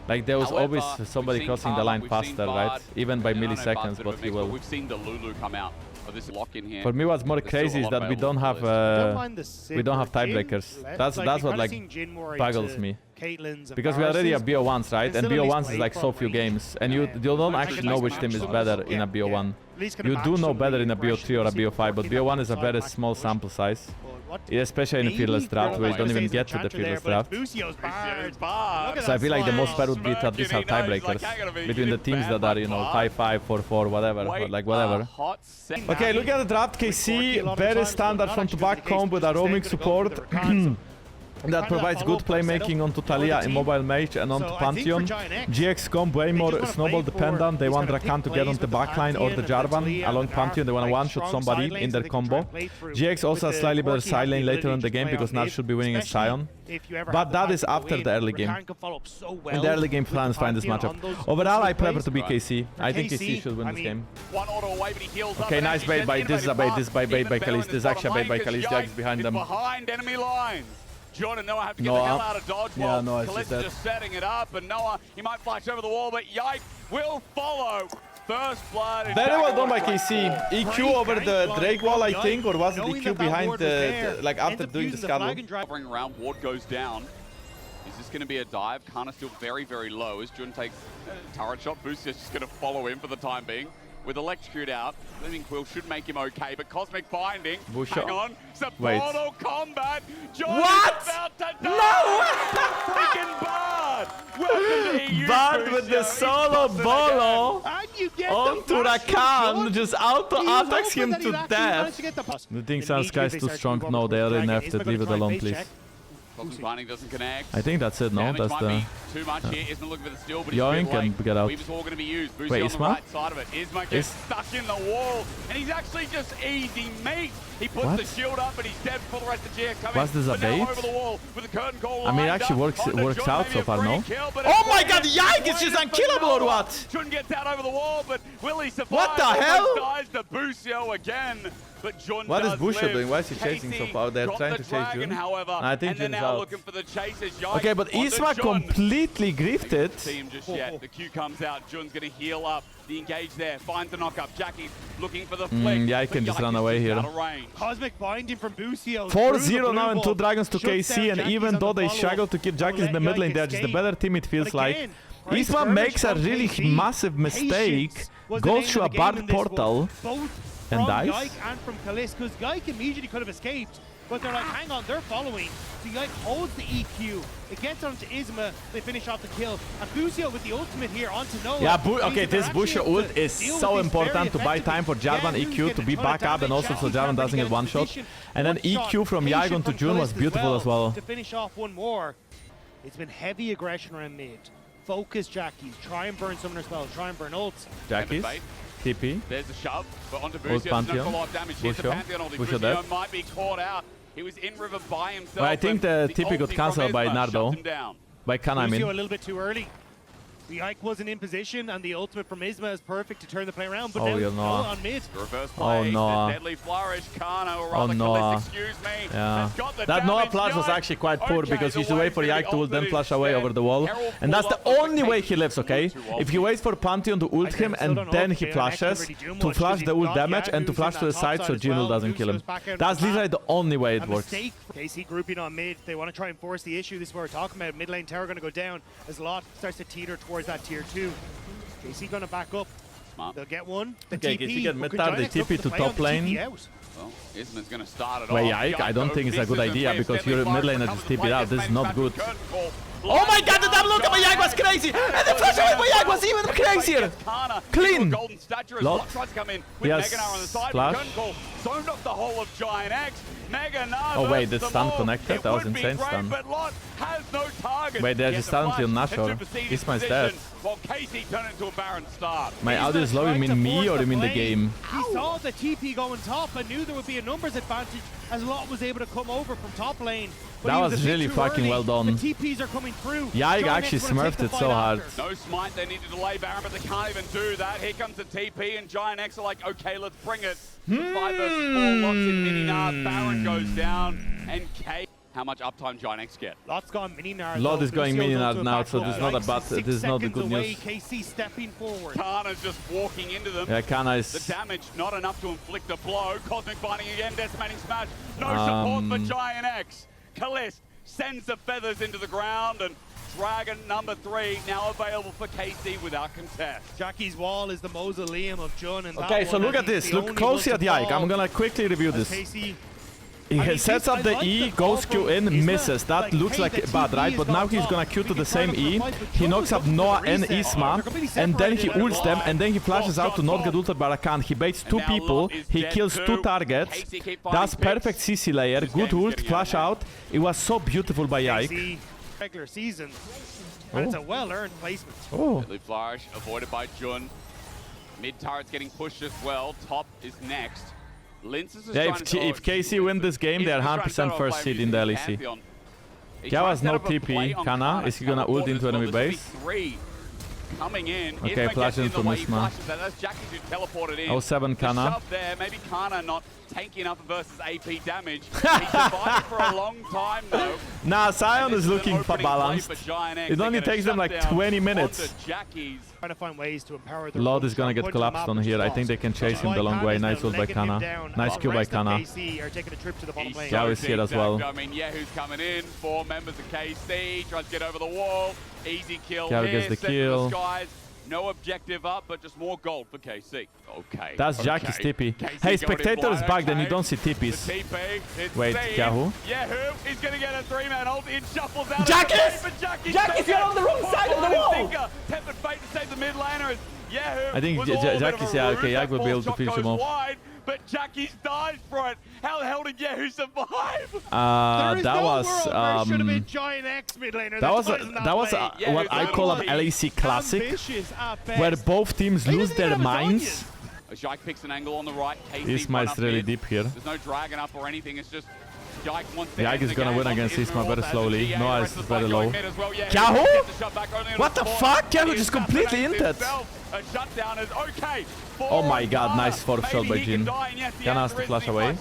like there was always somebody crossing the line faster, right? Even by milliseconds, but he will. We've seen the Lulu come out. This lock in here. For me, what's more crazy is that we don't have tiebreakers. That's what like boggles me. Because we already have BO1s, right? And BO1s is like so few games, and you don't actually know which team is better in a BO1. You do know better in a BO3 or a BO5, but BO1 is a very small sample size. Especially in the fearless draft, where you don't even get to the fearless draft. So I feel like the most fair would be to at least have tiebreakers between the teams that are, you know, 5-5, 4-4, whatever, or like whatever. Okay, look at the draft KC. Very standard from Tobacco comb with a roaming support. That provides good playmaking onto Talia in mobile mage and onto Pantheon. GX comp way more snowball dependent. They want Rakan to get on the backline or the Jarvan. Along Pantheon they want to one-shot somebody in their combo. GX also has slightly better side lane later in the game because Nar should be winning as Sion. But that is after the early game. In the early game plans find this matchup. Overall I prefer to be KC. I think KC should win this game. Okay, nice bait by, this is a bait, this is by bait by Khalees. This is actually a bait by Khalees. Jax is behind them. Behind enemy lines. John and Noah have to get the hell out of dodge. Yeah, Noah is just setting it up, and Noah, he might flash over the wall, but Yike will follow. First blood. Very well done by KC. EQ over the Drake wall, I think, or was it EQ behind the like after doing the scuttle? Covering around, ward goes down. Is this going to be a dive? Kana still very, very low as Jun takes turret shot. Boost is just going to follow him for the time being. With Electrocute out, Living Quill should make him okay, but Cosmic Binding, hang on, Supportal Combat, John is about to die! No! Freaking Bard! Welcome to EU Bard with the solo bolo onto Rakan, just auto-attacks him to death. The thing sounds guys too strong. No, they already nerfed it. Leave it alone, please. Binding doesn't connect. I think that's it, no? That's the... Too much here. Isma looking for the steal, but Yoink and get out. Weaver's all going to be used. Boosie Wait, on Isma? the right side of it. Isma gets stuck in the wall, and he's actually just easy meat. He puts the shield up, and he's dead for the rest of GX coming. Was this a bait? Over the wall with the curtain call. I mean, it actually works out so far, no? Oh my god, Yike is just unkillable or what? Jun gets out over the wall, but will he survive? What the hell? Dies to Busio again. But Jun what is Busio doing? Why is he chasing so far? They're trying to chase Jun. I think Jun's out. Okay, but Isma completely grifted. Team just yet. The Q comes out. Jun's going to heal up. The engage there. Finds the knock-up. Jackie looking for the flick. Yeah, I can just run away here. Cosmic Binding from Busio. 4-0 now and 2 dragons to KC. And even though they struggle to keep Jackie in the mid lane, they're just the better team, it feels like. Isma makes a really massive mistake. Goes through a Bard portal. And dies? Yike and from Khalees, because Yike immediately could have escaped, but they're like, hang on, they're following. So Yike holds the EQ, it gets onto Isma, they finish off the kill, and Busio with the ultimate here onto Noah. Yeah, okay, this Busio ult is so important to buy time for Jarvan EQ to be back up, and also so Jarvan doesn't get one shot. And then EQ from Yike onto Jun was beautiful as well. To finish off one more, it's been heavy aggression around mid. Focus Jackies, try and burn summoner spells, try and burn ults. Jackies. TP. There's a shove, but onto Busio. There's no follow-up damage here. Busio might be caught out. He was in river by himself. Well, I think the TP got cancelled by Nardo. By Kana, I mean. Busio a little bit too early. The Ike wasn't in position, and the ultimate from Isma is perfect to turn the play around. But Oh, now yeah, Noah. on mid. Reverse Oh, play, Noah. the deadly flourish, Kana, or Oh, rather Noah. Kalist, excuse me. Yeah. has got the That Noah damage. flash was Yike. actually quite poor Okay, because the he should wait for wave Yike to ult, then ultimate flash is away set. over the wall. Herald And that's the pulled up only with way the he lives, okay? If he waits for Pantheon to ult him and then he flashes to flash the ult damage and to flash to the side so Jinul doesn't kill him. That's literally the only way it works. Mistake. KC grouping on mid. They want to try and force the issue. This is what we're talking about. Mid lane tower going to go down as Lot starts to teeter towards that tier 2. KC going to back up. They'll get one. The Okay, TP. KC get mid tower, they TP to top lane. Well, Isman's going to start it Wait, off. Yike, I don't think it's a good Jankos idea misses because and you're Deadly mid laner Flourish just TP comes out. with This is the not back good. curtain call. Oh my god, the double ult by Yike was crazy! And the flash away by Yike was even crazier! Clean! Golden stature as Lot. Lot tries to come in with Yes, Meganar on the side. flash. Curtain call zoned off the whole of Giant X. Meganar Oh wait, versus the stun them all. connected? It That was would be insane great, stun. but Lot has no target. Wait, there's He a has stun flash till and Nashor. supersede his Isma is dead. position, while Casey turned into a Baron start. My audio is low, you mean me or you mean the game? He saw the TP going top and knew there would be a numbers advantage as Lot was able to come over from top lane. But That he was a bit really too fucking early. well done. The TPs are coming through. Yike Giant actually X wanna take smurfed the it fight so hard. after. No smite, they need to delay Baron, but they can't even do that. Here comes the TP, and Giant X are like, okay, let's bring it. 5 versus 4, locks in Mini-Nard, Baron goes down, and K. How much uptime Giant X get? Lot's gone Mini-Nard. Lot is going Lucio's Mini-Nard onto a now, back so row. this is not a Yikes, bad, 6 this is not the seconds good away. news. KC stepping forward. Kana's just walking into them. Yeah, Kana The is... damage not enough to inflict a blow. Cosmic Binding again, decimating smash. No support for Giant X. Kalist sends the feathers into the ground, and Dragon number 3 now available for KC without contest. Jackie's wall is the mausoleum of Jun. And Okay, so look at this. Look closely at Yike. I'm gonna quickly review this. KC, He sets up the E, goes Q in, misses. That looks like bad, right? But now he's gonna Q to the same E. He knocks up Noah and Isma, and then he ults them, and then he flashes out to not get ulted by Rakan. He baits 2 people, he kills 2 targets. That's perfect CC layer, good ult, flash out. It was so beautiful by Yike. regular season, and it's a well-earned placement. Oh. Deadly Flourish avoided by Jun. Mid turret's getting pushed as well. Top is next. Linz is Yeah, if KC win this game, they're 100% first seed in the LEC. Kia has no TP. Kana, is he gonna ult into enemy base? Coming in. Okay, flash in from Isma. That's Jackie who teleported in. 07 Kana. Shove there. Maybe Kana not tanky enough versus AP damage. He survived for a long time though. Nah, Sion is looking for balanced. It only takes them like 20 minutes. Trying to find ways to empower the Lord is gonna get collapsed on here. I think they can chase him the long way. Nice ult by Kana. Nice kill by Kana. Yao is here as well. I mean, Yehu's coming in. 4 members of KC. Tries to get over the wall. Easy kill Yao here. gets the Set to kill. skies. No objective up, but just more gold for KC. Okay. That's Jackie's TP. Hey, Spectator is back, then you don't see TPs. Wait, Yahoo? Yehu, he's going to get a 3-man ult. It shuffles out. Jackie's! Jackie's, you're on the wrong side of the wall! Tempered fate to save the mid laner. Yehu. I think Jackie's, yeah, okay, Yak will be able to finish him off. Wide, but Jackie's dies for it. How the hell did Yehu survive? That was what I call an LEC classic, where both teams lose their minds. Yike picks an angle on the right. Isma is really deep here. There's no dragon up or anything. It's just Yike wants to Yike is gonna win against Isma very slowly. Noah is very low. Yahoo! What the fuck? Yahoo just completely inted. Oh my god, nice 4th shot by Jin. Kana has to flash away.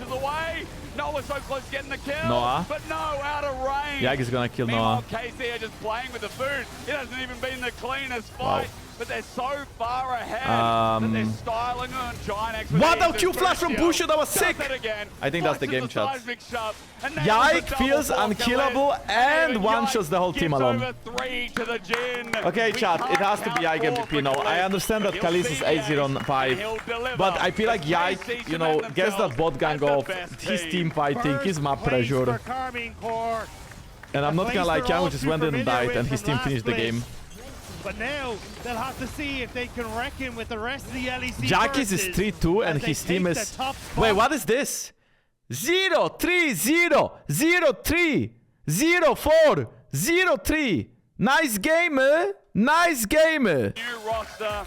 Noah so close to getting the kill, Noah. but no, out of range. Yike is gonna kill Meanwhile, Noah. KC are just playing with the food. It hasn't even been the cleanest fight, but they're so far ahead that they're styling on Giant X. What a Q flash from Bushu, that was sick! I think that's the game chat. Yike feels unkillable and one-shots the whole team alone. Okay, chat, it has to be Yike MVP now. I understand that Kalist is 8-0 on 5, but I feel like Yike, you know, gets that bot gang off, his team fighting, his map pressure. And I'm not gonna lie, Kiamu just went in and died and his team finished the game. But now they'll have to see if they can reckon with the rest of the LEC. Jackie's is 3-2 and his team is... Wait, what is this? 0-3-0, 0-3, 0-4, 0-3. Nice game, eh? Nice game. New roster.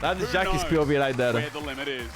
That is Jackie's POV right there. Where the limit is.